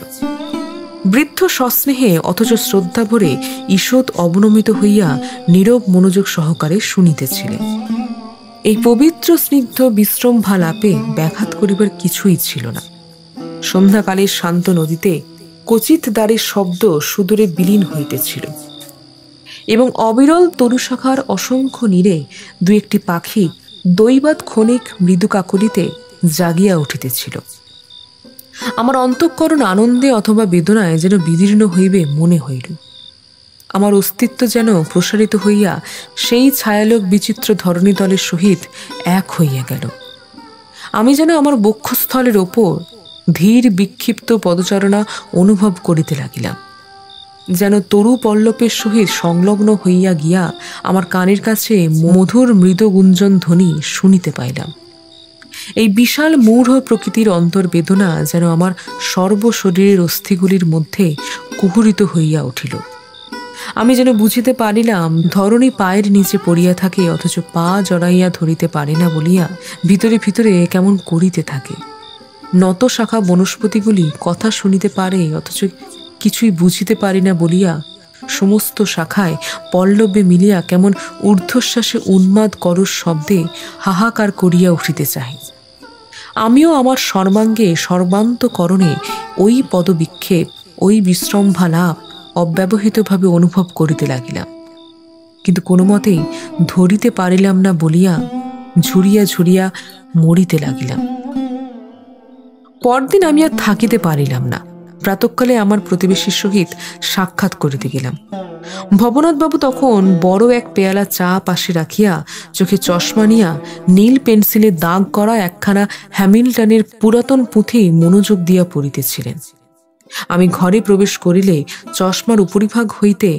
বৃদ্ধ সস্নেহে অথচ শ্রদ্ধা ভরে ঈষৎ অবনমিত হইয়া নীরব মনোযোগ সহকারে শুনিতেছিলেন। এই পবিত্র স্নিগ্ধ বিশ্রম্ভালাপে ব্যাঘাত করিবার কিছুই ছিল না। সন্ধ্যাকালের শান্ত নদীতে কচিত দ্বারের শব্দ সুদূরে বিলীন হইতেছিল এবং অবিরল তরুশাখার অসংখ্য নীরে 2-1টি পাখি দৈবাত ক্ষণিক মৃদু কাকলিতে জাগিয়া উঠিতেছিল। আমার অন্তঃকরণ আনন্দে অথবা বেদনায় যেন বিদীর্ণ হইবে মনে হইল। আমার অস্তিত্ব যেন প্রসারিত হইয়া সেই ছায়ালোক বিচিত্র ধরণীতলের সহিত এক হইয়া গেল। আমি যেন আমার বক্ষস্থলের ওপর ধীর বিক্ষিপ্ত পদচারণা অনুভব করিতে লাগিলাম, যেন তরু পল্লবের সহিত সংলগ্ন হইয়া গিয়া আমার কানের কাছে মধুর মৃদু গুঞ্জন ধ্বনি শুনিতে পাইলাম। এই বিশাল মূঢ় প্রকৃতির অন্তর্বেদনা যেন আমার সর্বশরীরের অস্থিগুলির মধ্যে কুহুরিত হইয়া উঠিল। আমি যেন বুঝিতে পারিলাম ধরণী পায়ের নিচে পড়িয়া থাকে, অথচ পা জড়াইয়া ধরিতে পারে না বলিয়া ভিতরে ভিতরে কেমন করিতে থাকে। নত শাখা বনস্পতিগুলি কথা শুনিতে পারে, অথচ কিছুই বুঝিতে পারি না বলিয়া সমস্ত শাখায় পল্লবে মিলিয়া কেমন ঊর্ধ্বশ্বাসে উন্মাদ করস শব্দে হাহাকার করিয়া উঠিতে চাই। আমিও আমার সর্বাঙ্গে সর্বান্তকরণে ওই পদবিক্ষেপ, ওই বিশৃম্ভা লাভ অব্যবহিতভাবে অনুভব করিতে লাগিলাম, কিন্তু কোনো মতেই ধরিতে পারিলাম না বলিয়া ঝুরিয়া ঝুরিয়া মরিতে লাগিলাম। পরদিন আমি আর থাকিতে পারিলাম না। প্রাতঃকালে আমার প্রতিবেশীর সহিত সাক্ষাৎ করিতে গেলাম। ভবনাথবাবু তখন বড় এক পেয়ালা চা পাশে রাখিয়া চোখে চশমা নিয়া নীল পেন্সিলে দাগ করা একখানা হ্যামিল্টনের পুরাতন পুঁথি মনোযোগ দিয়া পড়িতেছিলেন। আমি ঘরে প্রবেশ করিলে চশমার উপরিভাগ হইতে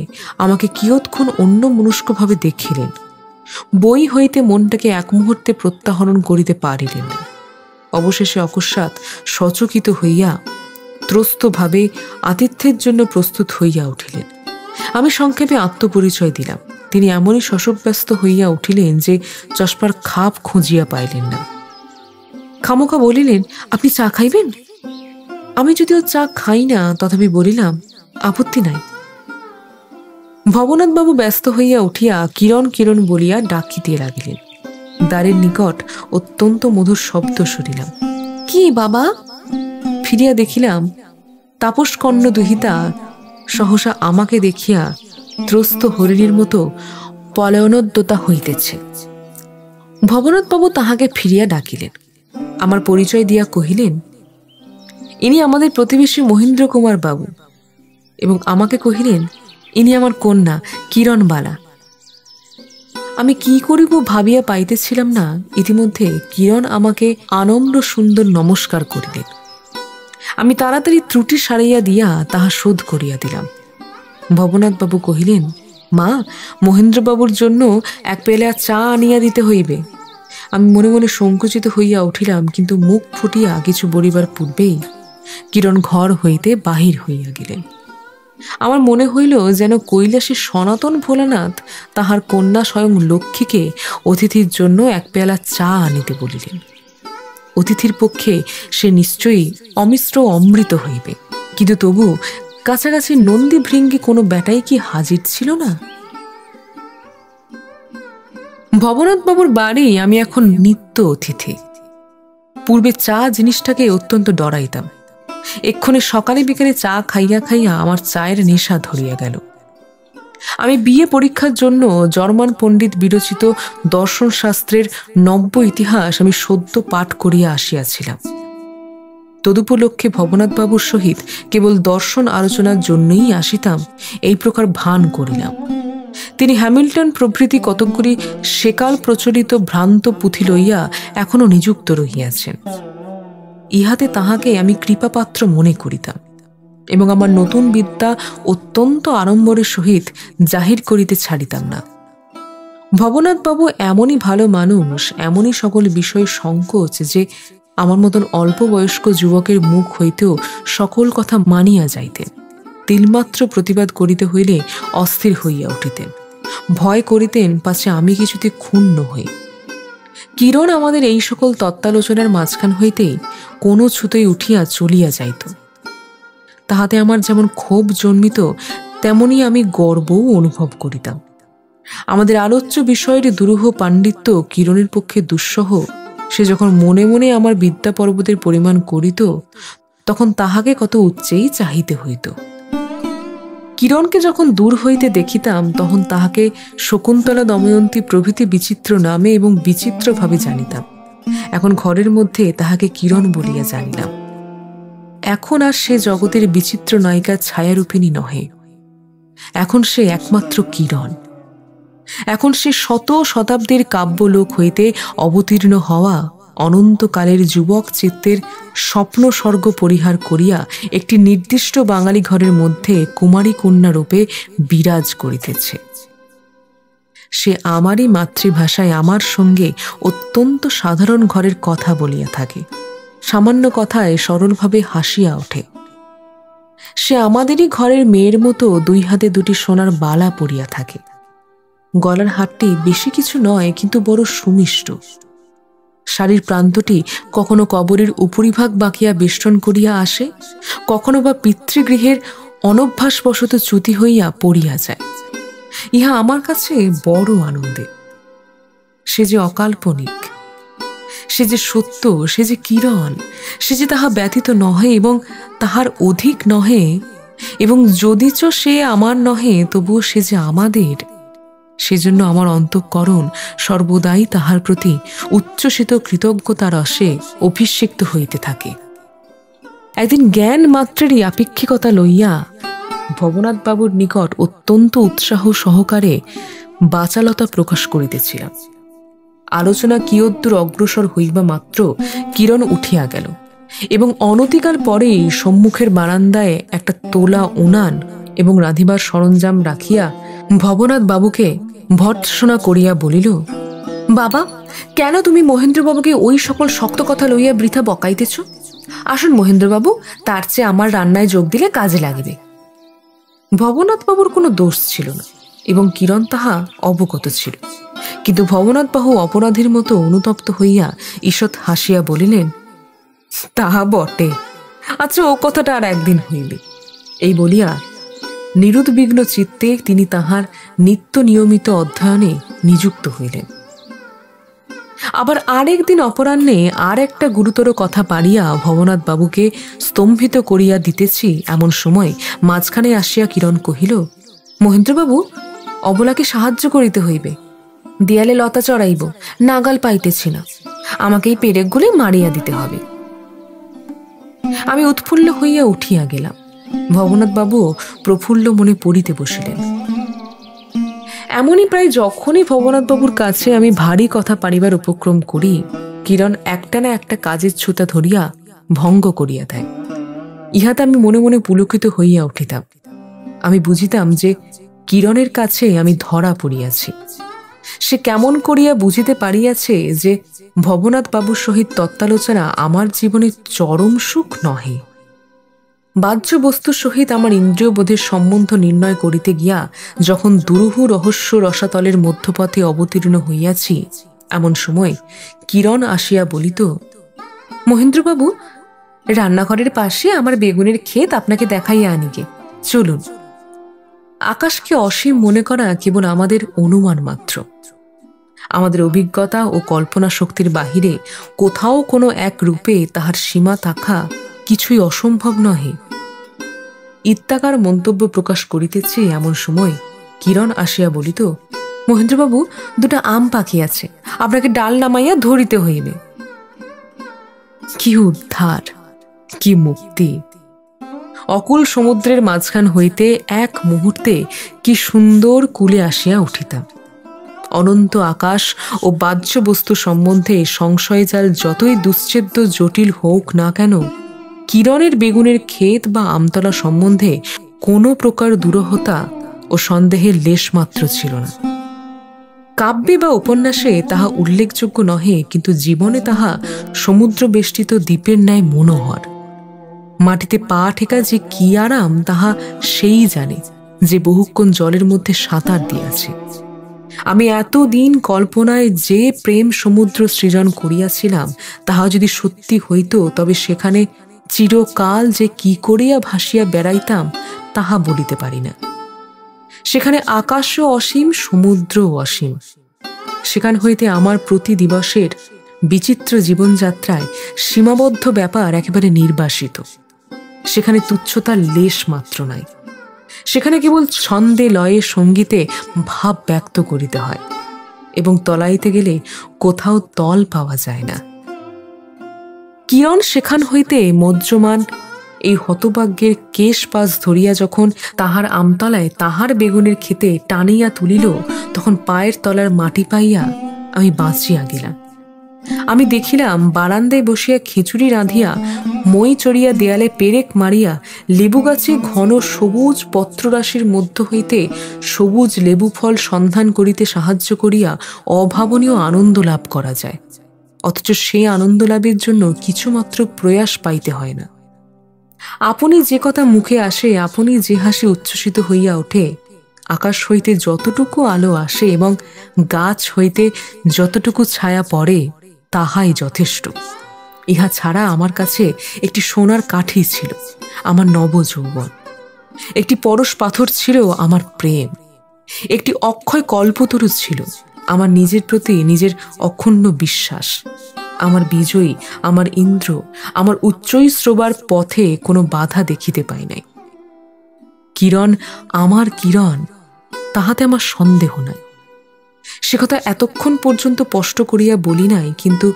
আমাকে কিয়ৎক্ষণ অন্য মনস্কভাবে দেখিলেন। বই হইতে মনটাকে এক মুহূর্তে প্রত্যাহরণ করিতে পারিলেন না। অবশেষে অকস্মাৎ সচকিত হইয়া ত্রস্তভাবে আতিথ্যের জন্য প্রস্তুত হইয়া উঠিলেন। আমি সংক্ষেপে আত্মপরিচয় দিলাম। তিনি এমনই শশব্যস্ত হইয়া উঠিলেন যে চশমার খাপ খুঁজিয়া পাইলেন না। খামোখা বলিলেন, আপনি চা খাইবেন? আমি যদিও চা খাই না, তথাপি বলিলাম, আপত্তি নাই। ভবনাথবাবু ব্যস্ত হইয়া উঠিয়া কিরণ কিরণ বলিয়া ডাকিতে লাগিলেন। দ্বারের নিকট অত্যন্ত মধুর শব্দ শুনিলাম। কি বাবা? ফিরিয়া দেখিলাম তাপসকর্ণ দুহিতা সহসা আমাকে দেখিয়া ত্রস্ত হরিণীর মতো পলায়নোদ্যতা হইতেছে। ভবনাথবাবু তাহাকে ফিরিয়া ডাকিলেন। আমার পরিচয় দিয়া কহিলেন, ইনি আমাদের প্রতিবেশী মহেন্দ্র কুমার বাবু, এবং আমাকে কহিলেন, ইনি আমার কন্যা কিরণবালা। আমি কি করিব ভাবিয়া পাইতেছিলাম না। ইতিমধ্যে কিরণ আমাকে আনম্র সুন্দর নমস্কার করিলেন। আমি তাড়াতাড়ি ত্রুটি সারাইয়া দিয়া তাহা শোধ করিয়া দিলাম। ভবনাথবাবু কহিলেন, মা, মহেন্দ্রবাবুর জন্য এক পেলা চা আনিয়া দিতে হইবে। আমি মনে মনে সংকুচিত হইয়া উঠিলাম, কিন্তু মুখ ফুটিয়া কিছু বলিবার পূর্বেই কিরণ ঘর হইতে বাহির হইয়া গেলেন। আমার মনে হইল যেন কৈলাসের সনাতন ভোলানাথ তাহার কন্যা স্বয়ং লক্ষ্মীকে অতিথির জন্য এক পেয়ালা চা আনিতে বলিলেন। অতিথির পক্ষে সে নিশ্চয়ই অমিশ্র অমৃত হইবে, কিন্তু তবু কাছাকাছি নন্দী ভৃঙ্গি কোনো বেটাই কি হাজির ছিল না? ভবনাথবাবুর বাড়ি আমি এখন নিত্য অতিথি। পূর্বে চা জিনিসটাকে অত্যন্ত ডরাইতাম। এক্ষণে সকালে বিকালে চা খাইয়া খাইয়া আমার চায়ের নেশা ধরিয়া গেল। আমি বিএ পরীক্ষার জন্য জার্মান পণ্ডিত বিরচিত দর্শন শাস্ত্রের নব্য ইতিহাস আমি সদ্য পাঠ করিয়া আসিয়াছিলাম। তদুপলক্ষে ভবনাথবাবুর সহিত কেবল দর্শন আলোচনার জন্যই আসিতাম এই প্রকার ভান করিলাম। তিনি হ্যামিল্টন প্রভৃতি কতকগুলি সেকাল প্রচলিত ভ্রান্ত পুঁথি লইয়া এখনো নিযুক্ত রহিয়াছেন। ইহাতে তাহাকে আমি কৃপাপাত্র মনে করিতাম এবং আমার নতুন বিদ্যা অত্যন্ত আড়ম্বরের সহিত জাহির করিতে ছাড়িতাম না। ভবনাথবাবু এমনই ভালো মানুষ, এমনই সকল বিষয়ে সংকোচ যে আমার মতন অল্প বয়স্ক যুবকের মুখ হইতেও সকল কথা মানিয়া যাইতেন। তিলমাত্র প্রতিবাদ করিতে হইলে অস্থির হইয়া উঠিতেন, ভয় করিতেন পাছে আমি কিছুতে ক্ষুণ্ণ হই। কিরণ আমাদের এই সকল তত্ত্বালোচনার মাঝখান হইতেই কোনো ছুতোই উঠিয়া চলিয়া যাইত। তাহাতে আমার যেমন ক্ষোভ জন্মিত, তেমনি আমি গর্বও অনুভব করিতাম। আমাদের আলোচ্য বিষয়ের দুরূহ পাণ্ডিত্য কিরণের পক্ষে দুঃসহ। সে যখন মনে মনে আমার বিদ্যা পর্বতের পরিমাণ করিত, তখন তাহাকে কত উচ্চেই চাহিতে হইত। কিরণকে যখন দূর হইতে দেখিতাম তখন তাহাকে শকুন্তলা, দময়ন্তী প্রভৃতি বিচিত্র নামে এবং বিচিত্রভাবে জানিতাম। এখন ঘরের মধ্যে তাহাকে কিরণ বলিয়া জানিলাম। এখন আর সে জগতের বিচিত্র নায়িকার ছায়ারূপিণী নহে, এখন সে একমাত্র কিরণ। এখন সে শত শতাব্দীর কাব্যলোক হইতে অবতীর্ণ হওয়া অনন্তকালের যুবক চিত্তের স্বপ্ন স্বর্গ পরিহার করিয়া একটি নির্দিষ্ট বাঙালি ঘরের মধ্যে কুমারী কন্যা রূপে বিরাজ করিতেছে। সে আমারই মাতৃভাষায় আমার সঙ্গে অত্যন্ত সাধারণ ঘরের কথা বলিয়া থাকে, সামান্য কথায় সরলভাবে হাসিয়া ওঠে। সে আমাদেরই ঘরের মেয়ের মতো 2 হাতে 2টি সোনার বালা পরিয়া থাকে। গলার হারটি বেশি কিছু নয়, কিন্তু বড় সুমিষ্ট। শাড়ির প্রান্তটি কখনো কবরের উপরিভাগ বাঁকিয়া বেষ্টন করিয়া আসে, কখনো বা পিতৃগৃহের অনভ্যাসবশত চ্যুতি হইয়া পড়িয়া যায়। ইহা আমার কাছে বড় আনন্দে। সে যে অকাল্পনিক, সে যে সত্য, সে যে কিরণ, সে যে তাহা ব্যতীত নহে এবং তাহার অধিক নহে, এবং যদিচ সে আমার নহে তবুও সে যে আমাদের, সেজন্য আমার অন্তঃকরণ সর্বদাই তাহার প্রতি উচ্ছ্বসিত কৃতজ্ঞতা রসে অভিষিক্ত হইতে থাকে। একদিন জ্ঞান মাত্রেরই আপেক্ষিকতা লইয়া ভবনাথ বাবুর নিকট অত্যন্ত উৎসাহ সহকারে বাচালতা প্রকাশ করিতেছিলাম। আলোচনা কিয়দ্দূর অগ্রসর হইবা মাত্র কিরণ উঠিয়া গেল এবং অনতিকাল পরেই সম্মুখের বারান্দায় একটা তোলা উনান এবং রাঁধিবার সরঞ্জাম রাখিয়া ভবনাথ বাবুকে ভর্ৎসনা করিয়া বলিল, বাবা, কেন তুমি মহেন্দ্রবাবুকে ওই সকল শক্ত কথা লইয়া বৃথা বকাইতেছ? আসুন মহেন্দ্রবাবু, তার চেয়ে আমার রান্নায় যোগ দিলে কাজে লাগিবে। ভবনাথ বাবুর কোনো দোষ ছিল না এবং কিরণ তাহা অবগত ছিল, কিন্তু ভবনাথ বাবু অপরাধীর মতো অনুতপ্ত হইয়া ঈষৎ হাসিয়া বলিলেন, তাহা বটে, আচ্ছা ও কথাটা আর একদিন হইবে। এই বলিয়া নিরুদ্বিগ্ন চিত্তে তিনি তাহার নিত্য নিয়মিত অধ্যয়নে নিযুক্ত হইলেন। আবার আরেকদিন অপরাহ্নে আর একটা গুরুতর কথা পাড়িয়া ভবনাথ বাবুকে স্তম্ভিত করিয়া দিতেছি এমন সময় মাঝখানে আসিয়া কিরণ কহিল, মহেন্দ্রবাবু, অবলাকে সাহায্য করিতে হইবে, দেয়ালে লতা চড়াইব, নাগাল পাইতেছি না, আমাকে এই পেরেকগুলি মারিয়া দিতে হবে। আমি উৎফুল্ল হইয়া উঠিয়া গেলাম। ভবনাথ বাবুও প্রফুল্ল মনে পড়িতে বসিলেন। এমনই প্রায় যখনই ভবনাথ বাবুর কাছে আমি ভারী কথা পারিবার উপক্রম করি, কিরণ একটা না একটা কাজের ছুতা ধরিয়া ভঙ্গ করিয়া দেয়। ইহাতে আমি মনে মনে পুলকিত হইয়া উঠিতাম। আমি বুঝিতাম যে কিরণের কাছে আমি ধরা পড়িয়াছি। সে কেমন করিয়া বুঝিতে পারিয়াছে যে ভবনাথ বাবুর সহিত তত্ত্বালোচনা আমার জীবনে চরম সুখ নহে। বাহ্য বস্তুর সহিত আমার ইন্দ্রিয়বোধের সম্বন্ধ নির্ণয় করিতে গিয়া যখন দুরূহ রহস্য রসাতলের মধ্যপথে অবতীর্ণ হইয়াছি, এমন সময় কিরণ আসিয়া বলিত, মহেন্দ্রবাবু, রান্নাঘরের পাশে আমার বেগুনের ক্ষেত আপনাকে দেখাইয়া আনিগে, চলুন। আকাশকে অসীম মনে করা কেবল আমাদের অনুমান মাত্র। আমাদের অভিজ্ঞতা ও কল্পনা শক্তির বাহিরে কোথাও কোনো এক রূপে তাহার সীমা থাকা কিছুই অসম্ভব নহে। ইত্যাকার মন্তব্য প্রকাশ করিতেছে এমন সময় কিরণ আসিয়া বলিত, মহেন্দ্রবাবু, 2টা আম পাকিয়াছে, আপনাকে ডাল নামাইয়া ধরিতে হইবে। কি উদ্ধার, কি মুক্তি! অকুল সমুদ্রের মাঝখান হইতে এক মুহূর্তে কি সুন্দর কূলে আসিয়া উঠিতাম। অনন্ত আকাশ ও বাহ্য বস্তু সম্বন্ধে সংশয়জাল যতই দুশ্চেদ্য জটিল হোক না কেন, কিরণের বেগুনের ক্ষেত বা আমতলা সম্বন্ধে কোনো প্রকার দুরূহতা ও সন্দেহের লেশমাত্র ছিল না। কাব্যে বা উপন্যাসে তাহা উল্লেখযোগ্য নহে, কিন্তু জীবনে তাহা সমুদ্র বেষ্টিত দ্বীপের ন্যায় মনোহর। মাটিতে পা ঠেকা যে কি আরাম তাহা সেই জানে যে বহুক্ষণ জলের মধ্যে সাঁতার দিয়াছে। আমি এতদিন কল্পনায় যে প্রেম সমুদ্র সৃজন করিয়াছিলাম তাহা যদি সত্যি হইত, তবে সেখানে চিরকাল যে কি করিয়া ভাসিয়া বেড়াইতাম তাহা বলিতে পারি না। সেখানে আকাশও অসীম, সমুদ্রও অসীম। সেখান হইতে আমার প্রতি দিবসের বিচিত্র জীবনযাত্রায় সীমাবদ্ধ ব্যাপার একেবারে নির্বাসিত। সেখানে তুচ্ছতার লেশ মাত্র নাই। সেখানে কেবল ছন্দে লয়ে সঙ্গীতে ভাব ব্যক্ত করিতে হয়, এবং তলাইতে গেলে কোথাও তল পাওয়া যায় না। কিরণ সেখান হইতে মজ্জমান এই হতভাগ্যের কেশ পাশ ধরিয়া যখন তাহার আমতলায় তাহার বেগুনের খেতে টানিয়া তুলিল, তখন পায়ের তলার মাটি পাইয়া আমি বাঁচিয়া গেলাম। আমি দেখিলাম বারান্দায় বসিয়া খিচুড়ি রাঁধিয়া, মই চড়িয়া দেয়ালে পেরেক মারিয়া লেবু গাছে ঘন সবুজ পত্ররাশির মধ্য হইতে সবুজ লেবু ফল সন্ধান করিতে সাহায্য করিয়া অভাবনীয় আনন্দ লাভ করা যায়, অথচ সেই আনন্দ লাভের জন্য কিছুমাত্র প্রয়াস পাইতে হয় না। আপনি যে কথা মুখে আসে, আপনি যে হাসি উচ্ছ্বসিত হইয়া ওঠে, আকাশ হইতে যতটুকু আলো আসে এবং গাছ হইতে যতটুকু ছায়া পড়ে, তাহাই যথেষ্ট। ইহা ছাড়া আমার কাছে একটি সোনার কাঠি ছিল আমার নবযৌবন, একটি পরশ পাথর ছিল আমার প্রেম, একটি অক্ষয় কল্পতরু ছিল আমার নিজের প্রতি নিজের অক্ষুণ্ণ বিশ্বাস, আমার বিজয়ী, আমার ইন্দ্র, আমার উচ্চই শ্রোবার পথে কোনো বাধা দেখিতে পাই নাই। কিরণ আমার কিরণ, তাহাতে আমার সন্দেহ নাই। সে কথা এতক্ষণ পর্যন্ত স্পষ্ট করিয়া বলি নাই, কিন্তু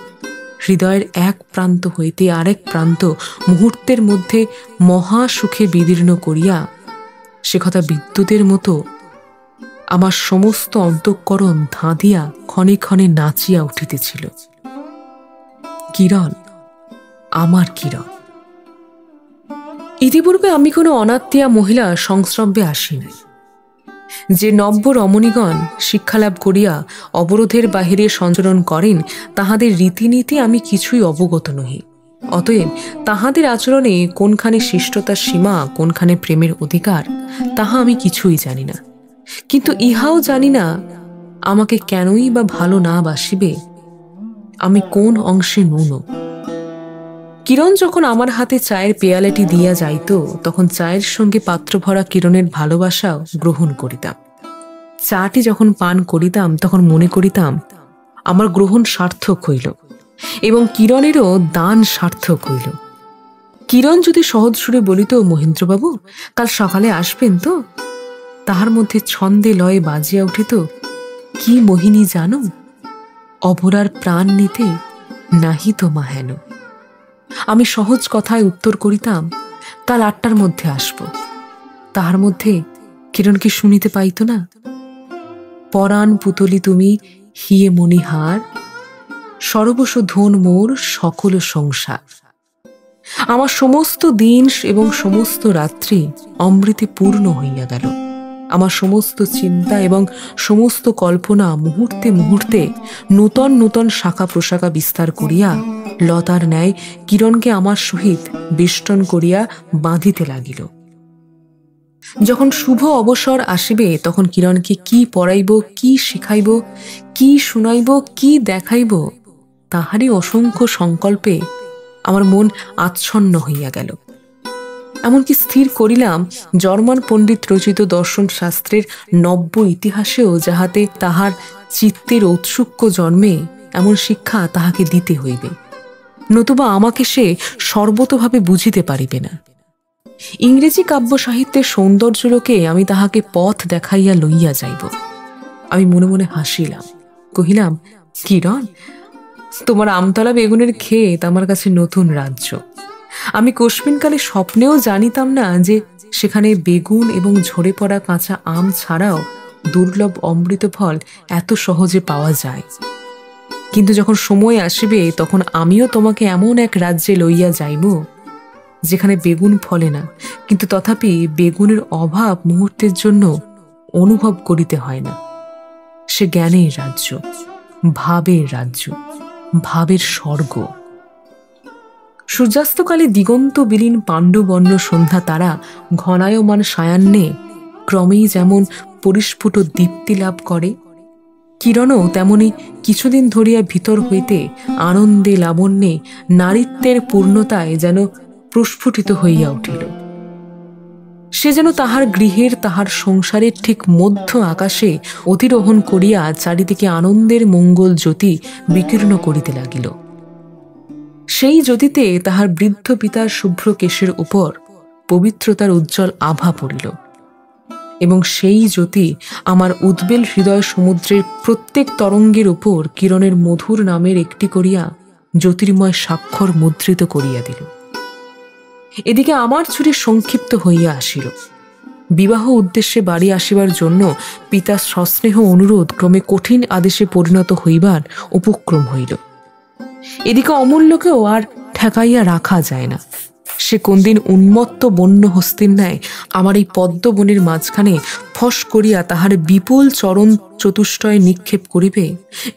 হৃদয়ের এক প্রান্ত হইতে আরেক প্রান্ত মুহূর্তের মধ্যে মহা সুখে বিদীর্ণ করিয়া সে কথা বিদ্যুতের মতো আমার সমস্ত অন্তঃকরণ ধাঁধিয়া ক্ষণে ক্ষণে নাচিয়া উঠিতেছিল। কিরণ আমার কিরণ। ইতিপূর্বে আমি কোনো অনাত্মীয়া মহিলা সংস্রবে আসি নাই। যে নব্য রমণীগণ শিক্ষালাভ করিয়া অবরোধের বাহিরে সঞ্চরণ করেন, তাহাদের রীতিনীতি আমি কিছুই অবগত নহি। অতএব তাহাদের আচরণে কোনখানে শিষ্টতার সীমা, কোনখানে প্রেমের অধিকার, তাহা আমি কিছুই জানি না। কিন্তু ইহাও জানি না আমাকে কেনই বা ভালো না বাসিবে, আমি কোন অংশে নুন। কিরণ যখন আমার হাতে চায়ের পেয়ালাটি দিয়া যাইত, তখন চায়ের সঙ্গে পাত্র ভরা কিরণের ভালোবাসাও গ্রহণ করিতাম। চাটি যখন পান করিতাম, তখন মনে করিতাম আমার গ্রহণ সার্থক হইল এবং কিরণেরও দান সার্থক হইল। কিরণ যদি সহজ সুরে বলিত, মহেন্দ্রবাবু কাল সকালে আসবেন তো, তাহার মধ্যে ছন্দে লয়ে বাজিয়া উঠিত, কি মোহিনী জানো, অবরার প্রাণ নিতে নাহি তো মা হেন। আমি সহজ কথায় উত্তর করিতাম, কাল 8টার মধ্যে আসব। তাহার মধ্যে কিরণ কি শুনিতে পাইত না, পরাণ পুতলি তুমি হিয়ে মণিহার, সর্বস্ব ধন মোর সকল সংসার। আমার সমস্ত দিন এবং সমস্ত রাত্রি অমৃতে পূর্ণ হইয়া গেল। আমার সমস্ত চিন্তা এবং সমস্ত কল্পনা মুহূর্তে মুহূর্তে নূতন নূতন শাখা প্রশাখা বিস্তার করিয়া লতার ন্যায় কিরণকে আমার সহিত বেষ্টন করিয়া বাঁধিতে লাগিল। যখন শুভ অবসর আসিবে, তখন কিরণকে কি পড়াইব, কি শিখাইব, কি শুনাইব, কি দেখাইব, তাহারই অসংখ্য সংকল্পে আমার মন আচ্ছন্ন হইয়া গেল। এমনকি স্থির করিলাম, জর্মান পণ্ডিত রচিত দর্শন শাস্ত্রের নব্য ইতিহাসেও যাহাতে তাহার চিত্তের ঔৎসুক্য জন্মে, এমন শিক্ষা তাহাকে দিতে হইবে, নতুবা আমাকে সে সর্বতভাবে বুঝিতে পারিবে না। ইংরেজি কাব্য সাহিত্যের সৌন্দর্যলোকে আমি তাহাকে পথ দেখাইয়া লইয়া যাইব। আমি মনে মনে হাসিলাম, কহিলাম, কিরণ, তোমার আমতলা বেগুনের ক্ষেত আমার কাছে নতুন রাজ্য। আমি কোশমিনকালে স্বপ্নেও জানিতাম না যে সেখানে বেগুন এবং ঝরে পড়া কাঁচা আম ছাড়াও দুর্লভ অমৃত ফল এত সহজে পাওয়া যায়। কিন্তু যখন সময় আসিবে, তখন আমিও তোমাকে এমন এক রাজ্যে লইয়া যাইব যেখানে বেগুন ফলে না, কিন্তু তথাপি বেগুনের অভাব মুহূর্তের জন্য অনুভব করিতে হয় না। সে জ্ঞানের রাজ্য, ভাবের রাজ্য, ভাবের স্বর্গ। সূর্যাস্তকালে দিগন্ত বিলীন পাণ্ডবর্ণ সন্ধ্যা তারা ঘনায়মান সায়ান্নে ক্রমেই যেমন পরিস্ফুট দীপ্তি লাভ করে, কিরণও তেমনি কিছুদিন ধরিয়া ভিতর হইতে আনন্দে লাবণ্যে নারীত্বের পূর্ণতায় যেন প্রস্ফুটিত হইয়া উঠিল। সে যেন তাহার গৃহের, তাহার সংসারের ঠিক মধ্য আকাশে অধিরোহণ করিয়া চারিদিকে আনন্দের মঙ্গল জ্যোতি বিকীর্ণ করিতে লাগিল। সেই জ্যোতিতে তাহার বৃদ্ধ পিতার শুভ্র কেশের উপর পবিত্রতার উজ্জ্বল আভা পড়িল। এবং সেই জ্যোতি আমার উদ্বেল হৃদয় সমুদ্রের প্রত্যেক তরঙ্গের উপর কিরণের মধুর নামের একটি করিয়া জ্যোতির্ময় স্বাক্ষর মুদ্রিত করিয়া দিল। এদিকে আমার ছুটি সংক্ষিপ্ত হইয়া আসিল। বিবাহ উদ্দেশ্যে বাড়ি আসিবার জন্য পিতার সস্নেহ অনুরোধ ক্রমে কঠিন আদেশে পরিণত হইবার উপক্রম হইল। এদিকে অমূল্যকেও আর ঠেকাইয়া রাখা যায় না। সে কোনদিন উন্মত্ত বন্য হস্তির ন্যায় আমার এই পদ্মবনের মাঝখানে ফস করিয়া তাহার বিপুল চরণ চতুষ্টয়ে নিক্ষেপ করিবে,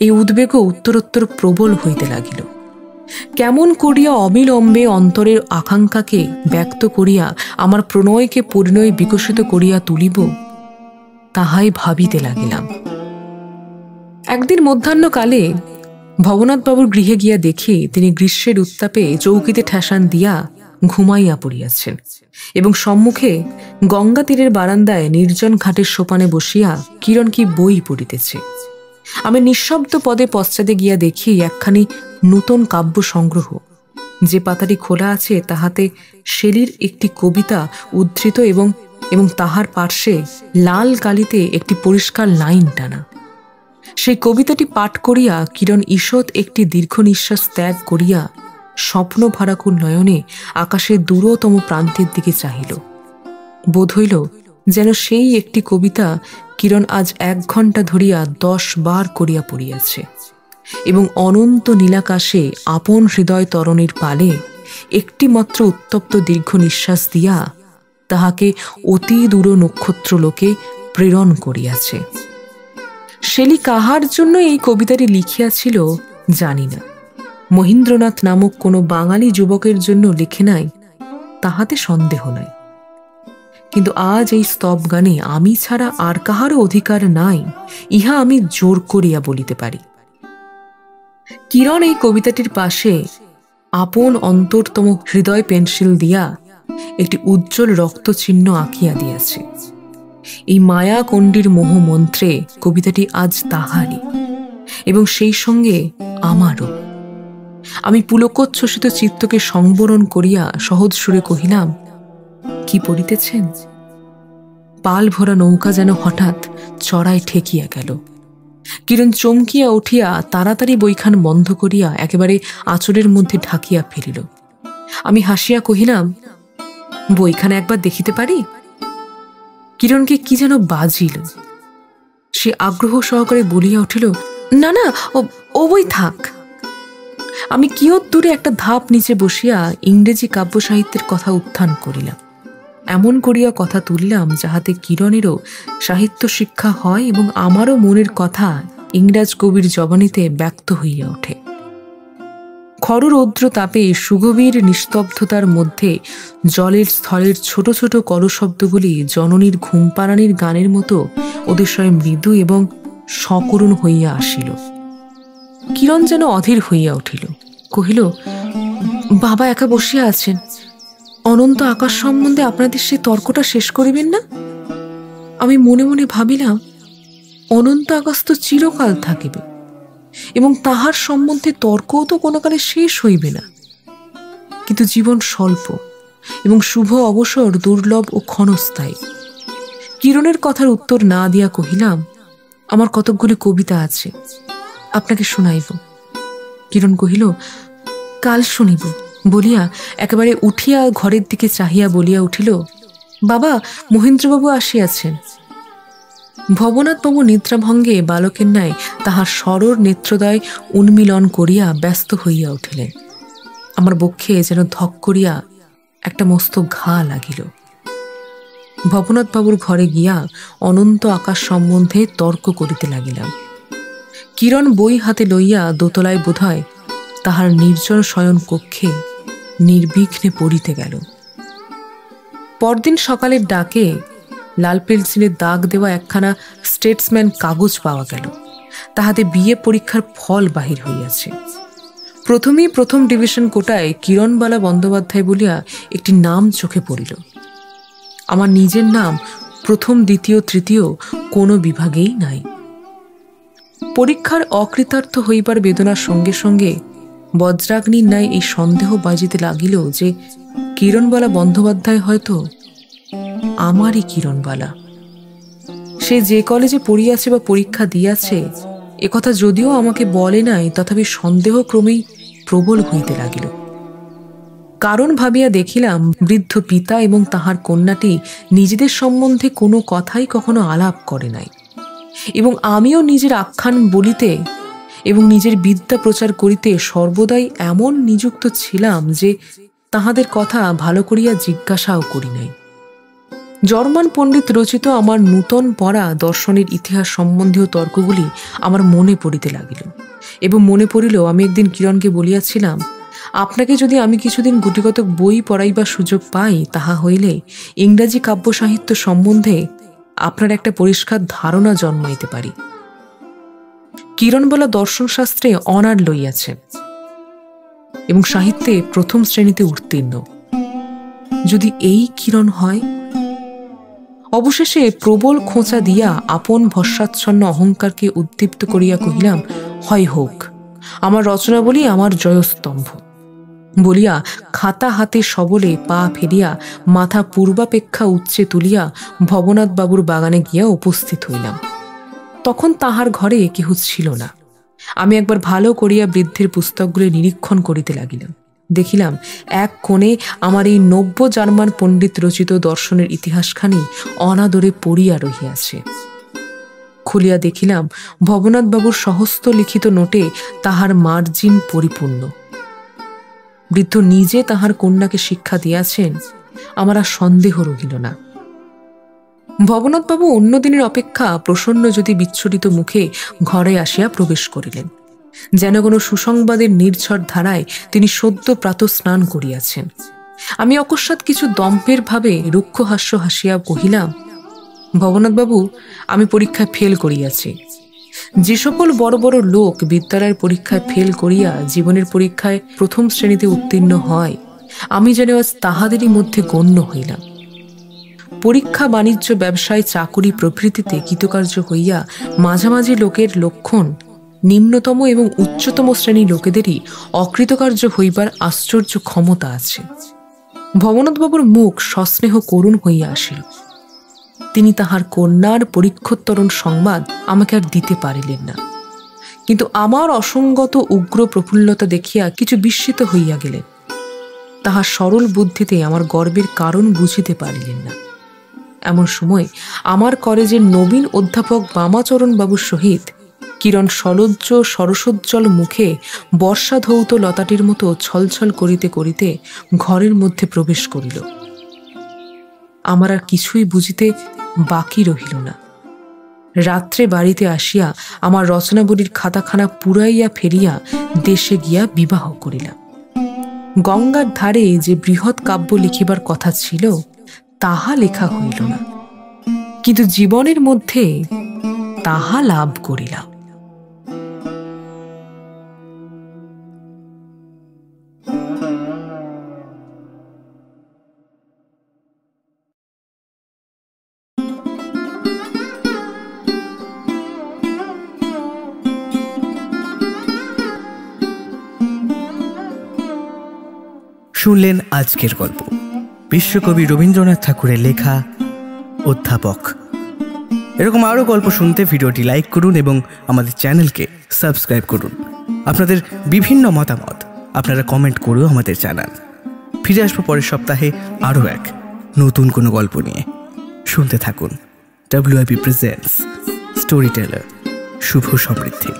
এই উদ্বেগও উত্তরোত্তর প্রবল হইতে লাগিল। কেমন করিয়া অবিলম্বে অন্তরের আকাঙ্ক্ষাকে ব্যক্ত করিয়া আমার প্রণয়কে পরিণয় বিকশিত করিয়া তুলিব, তাহাই ভাবিতে লাগিলাম। একদিন মধ্যাহ্নকালে ভবনাথবাবুর গৃহে গিয়া দেখি তিনি গ্রীষ্মের উত্তাপে চৌকিতে ঠেসান দিয়া ঘুমাইয়া পড়িয়াছেন এবং সম্মুখে গঙ্গা তীরের বারান্দায় নির্জন ঘাটের সোপানে বসিয়া কিরণ কি বই পড়িতেছে। আমি নিঃশব্দ পদে পশ্চাতে গিয়া দেখি একখানি নূতন কাব্য সংগ্রহ। যে পাতাটি খোলা আছে তাহাতে শেলির একটি কবিতা উদ্ধৃত এবং তাহার পার্শ্বে লাল কালিতে একটি পরিষ্কার লাইন টানা। সেই কবিতাটি পাঠ করিয়া কিরণ ঈষৎ একটি দীর্ঘ নিঃশ্বাস ত্যাগ করিয়া স্বপ্ন ভারাকুল নয়নে আকাশের দূরতম প্রান্তের দিকে চাহিল। বোধ হইল যেন সেই একটি কবিতা কিরণ আজ 1 ঘণ্টা ধরিয়া 10 বার করিয়া পড়িয়াছে এবং অনন্ত নীলাকাশে আপন হৃদয় তরণীর পালে একটি মাত্র উত্তপ্ত দীর্ঘ নিঃশ্বাস দিয়া তাহাকে অতি দূর নক্ষত্রলোকে প্রেরণ করিয়াছে। শেলি কাহার জন্য এই কবিতাটি লিখিয়াছিল জানি না। মহেন্দ্রনাথ নামক কোনো বাঙালি যুবকের জন্য লিখে নাই তাহাতে সন্দেহ নাই, কিন্তু আজ এই স্তব গানে আমি ছাড়া আর কাহারও অধিকার নাই, ইহা আমি জোর করিয়া বলিতে পারি। কিরণ এই কবিতাটির পাশে আপন অন্তরতম হৃদয় পেন্সিল দিয়া একটি উজ্জ্বল রক্তচিহ্ন আঁকিয়া দিয়াছে। এই মায়া কণ্ডির মোহ মন্ত্রে কবিতাটি আজ তাহারই এবং সেই সঙ্গে আমারও। আমি পুলকোচ্ছ্বসিত চিত্তকে সংবরণ করিয়া সহজ সুরে কহিলাম, কি পড়িতেছেন? পাল ভরা নৌকা যেন হঠাৎ চড়ায় ঠেকিয়া গেল। কিরণ চমকিয়া উঠিয়া তাড়াতাড়ি বইখান বন্ধ করিয়া একেবারে আঁচড়ের মধ্যে ঢাকিয়া ফেলিল। আমি হাসিয়া কহিলাম, বইখানে একবার দেখিতে পারি? কিরণকে কি যেন বাজিল। সে আগ্রহ সহকারে বলিয়া উঠিল, না না, ও বই থাক। আমি কিয়ৎ দূরে একটা ধাপ নিচে বসিয়া ইংরেজি কাব্য সাহিত্যের কথা উত্থান করিলাম। এমন করিয়া কথা তুলিলাম যাহাতে কিরণেরও সাহিত্য শিক্ষা হয় এবং আমারও মনের কথা ইংরাজ কবির জবানিতে ব্যক্ত হইয়া ওঠে। খর রৌদ্র তাপে সুগভীর নিস্তব্ধতার মধ্যে জলের স্থলের ছোট ছোট কলশব্দগুলি জননীর ঘুমপাড়ানির গানের মতো অতিশয় মৃদু এবং সকরুণ হইয়া আসিল। কিরণ যেন অধীর হইয়া উঠিল, কহিল, বাবা একা বসিয়া আছেন, অনন্ত আকাশ সম্বন্ধে আপনাদের সে তর্কটা শেষ করিবেন না? আমি মনে মনে ভাবিলাম, অনন্ত আকাশ তো চিরকাল থাকিবে এবং তাহার সম্বন্ধে তর্কও তো কোনোকালে শেষ হইবে না, কিন্তু জীবন স্বল্প এবং শুভ অবসর দুর্লভ ও ক্ষণস্থায়ী। কিরণের কথার উত্তর না দিয়া কহিলাম, আমার কতকগুলি কবিতা আছে, আপনাকে শুনাইব। কিরণ কহিল, কাল শুনিব বলিয়া একেবারে উঠিয়া ঘরের দিকে চাহিয়া বলিয়া উঠিল, বাবা, মহেন্দ্রবাবু আসিয়াছেন। ভবনাথবাবু নিদ্রাভঙ্গে বালকের ন্যায় তাহার সরর নেত্রদয় উন্মিলন করিয়া ব্যস্ত হইয়া উঠিলেন। আমার বক্ষে যেন ধক করিয়া একটা মস্ত ঘা লাগিল। ভবনাথবাবুর ঘরে গিয়া অনন্ত আকাশ সম্বন্ধে তর্ক করিতে লাগিলাম। কিরণ বই হাতে লইয়া দোতলায় বোধহয় তাহার নির্জন শয়ন কক্ষে নির্বিঘ্নে পড়িতে গেল। পরদিন সকালের ডাকে লাল পেন্সিলের দাগ দেওয়া একখানা স্টেটসম্যান কাগজ পাওয়া গেল। তাহাতে বিএ পরীক্ষার ফল বাহির হইয়াছে। প্রথমেই প্রথম ডিভিশন কোটায় কিরণবালা বন্দ্যোপাধ্যায় বলিয়া একটি নাম চোখে পড়িল। আমার নিজের নাম প্রথম, দ্বিতীয়, তৃতীয় কোনো বিভাগেই নাই। পরীক্ষার অকৃতার্থ হইবার বেদনার সঙ্গে সঙ্গে বজ্রাগ্নির ন্যায় এই সন্দেহ বাজিতে লাগিল যে কিরণবালা বন্দ্যোপাধ্যায় হয়তো আমারই কিরণবালা। সে যে কলেজে পড়িয়াছে বা পরীক্ষা দিয়াছে একথা যদিও আমাকে বলে নাই, তথাপি সন্দেহ ক্রমেই প্রবল হইতে লাগিল। কারণ ভাবিয়া দেখিলাম বৃদ্ধ পিতা এবং তাহার কন্যাটি নিজেদের সম্বন্ধে কোনো কথাই কখনো আলাপ করে নাই, এবং আমিও নিজের আখ্যান বলিতে এবং নিজের বিদ্যা প্রচার করিতে সর্বদাই এমন নিযুক্ত ছিলাম যে তাহাদের কথা ভালো করিয়া জিজ্ঞাসাও করি নাই। জার্মান পণ্ডিত রচিত আমার নূতন পড়া দর্শনের ইতিহাস সম্বন্ধীয় তর্কগুলি আমার মনে পড়িতে লাগিল, এবং মনে পড়িল আমি একদিন কিরণকে বলিয়াছিলাম, আপনাকে যদি আমি কিছুদিন গুটিগত বই পড়াইবার সুযোগ পাই, তাহা হইলে ইংরাজি কাব্য সাহিত্য সম্বন্ধে আপনার একটা পরিষ্কার ধারণা জন্মাইতে পারি। কিরণ বলা দর্শনশাস্ত্রে অনার লইয়াছে এবং সাহিত্যে প্রথম শ্রেণীতে উত্তীর্ণ। যদি এই কিরণ হয়। অবশেষে প্রবল খোঁচা দিয়া আপন ভস্মাচ্ছন্ন অহংকারকে উদ্দীপ্ত করিয়া কহিলাম, হয় হোক, আমার রচনাবলী আমার জয়স্তম্ভ বলিয়া খাতা হাতে সবলে পা ফেলিয়া মাথা পূর্বাপেক্ষা উচ্চে তুলিয়া ভবনাথ বাবুর বাগানে গিয়া উপস্থিত হইলাম। তখন তাহার ঘরে কেহ ছিল না। আমি একবার ভালো করিয়া বৃদ্ধের পুস্তকগুলি নিরীক্ষণ করিতে লাগিলাম। দেখিলাম এক কোণে আমার এই নব্য জার্মান পণ্ডিত রচিত দর্শনের ইতিহাসখানি অনাদরে পড়িয়া রহিয়াছে। খুলিয়া দেখিলাম ভবনাথ বাবুর সহস্ত লিখিত নোটে তাহার মার্জিন পরিপূর্ণ। বৃদ্ধ নিজে তাহার কন্যাকে শিক্ষা দিয়াছেন, আমার আর সন্দেহ রহিল না। ভবনাথবাবু অন্য দিনের অপেক্ষা প্রসন্ন যদি বিচ্ছুরিত মুখে ঘরে আসিয়া প্রবেশ করিলেন, যেন কোনো সুসংবাদের নির্ঝর ধারায় তিনি সদ্য প্রাতঃ স্নান করিয়াছেন। আমি অকস্মাৎ কিছু দম্ভের ভাবে রুক্ষ হাস্য হাসিয়া কহিলাম, ভবনাথবাবু, আমি পরীক্ষায় ফেল করিয়াছি। যে সকল বড় বড় লোক বিদ্যালয়ের পরীক্ষায় ফেল করিয়া জীবনের পরীক্ষায় প্রথম শ্রেণীতে উত্তীর্ণ হয়, আমি যেন আজ তাহাদেরই মধ্যে গণ্য হইলাম। পরীক্ষা, বাণিজ্য, ব্যবসায়, চাকুরি প্রভৃতিতে কৃতকার্য হইয়া মাঝামাঝি লোকের লক্ষণ নিম্নতম এবং উচ্চতম শ্রেণী লোকেদেরই অকৃতকার্য হইবার আশ্চর্য ক্ষমতা আছে। ভবনাথবাবুর মুখ সস্নেহ করুণ হইয়া আসিল। তিনি তাহার কন্যার পরীক্ষোত্তরণ সংবাদ আমাকে আর দিতে পারিলেন না, কিন্তু আমার অসঙ্গত উগ্র প্রফুল্লতা দেখিয়া কিছু বিস্মিত হইয়া গেলেন। তাহার সরল বুদ্ধিতে আমার গর্বের কারণ বুঝিতে পারিলেন না। এমন সময় আমার কলেজের নবীন অধ্যাপক বামাচরণ বাবুর সহিত কিরণ সলজ্জ সরসোজ্জ্বল মুখে বর্ষাধৌত লতাটির মতো ছলছল করিতে করিতে ঘরের মধ্যে প্রবেশ করিল। আমার আর কিছুই বুঝিতে বাকি রহিল না। রাত্রে বাড়িতে আসিয়া আমার রচনাবলীর খাতাখানা পুরাইয়া ফেরিয়া দেশে গিয়া বিবাহ করিলাম। গঙ্গার ধারে যে বৃহৎ কাব্য লিখিবার কথা ছিল, তাহা লেখা হইল না, কিন্তু জীবনের মধ্যে তাহা লাভ করিলাম। শুনলেন আজকের গল্প, বিশ্বকবি রবীন্দ্রনাথ ঠাকুরের লেখা অধ্যাপক। এরকম আরও গল্প শুনতে ভিডিওটি লাইক করুন এবং আমাদের চ্যানেলকে সাবস্ক্রাইব করুন। আপনাদের বিভিন্ন মতামত আপনারা কমেন্ট করেও আমাদের জানান। ফিরে আসবো পরের সপ্তাহে আরও এক নতুন কোনো গল্প নিয়ে। শুনতে থাকুন WIP প্রেজেন্টস স্টোরি টেলার। শুভ সমৃদ্ধি।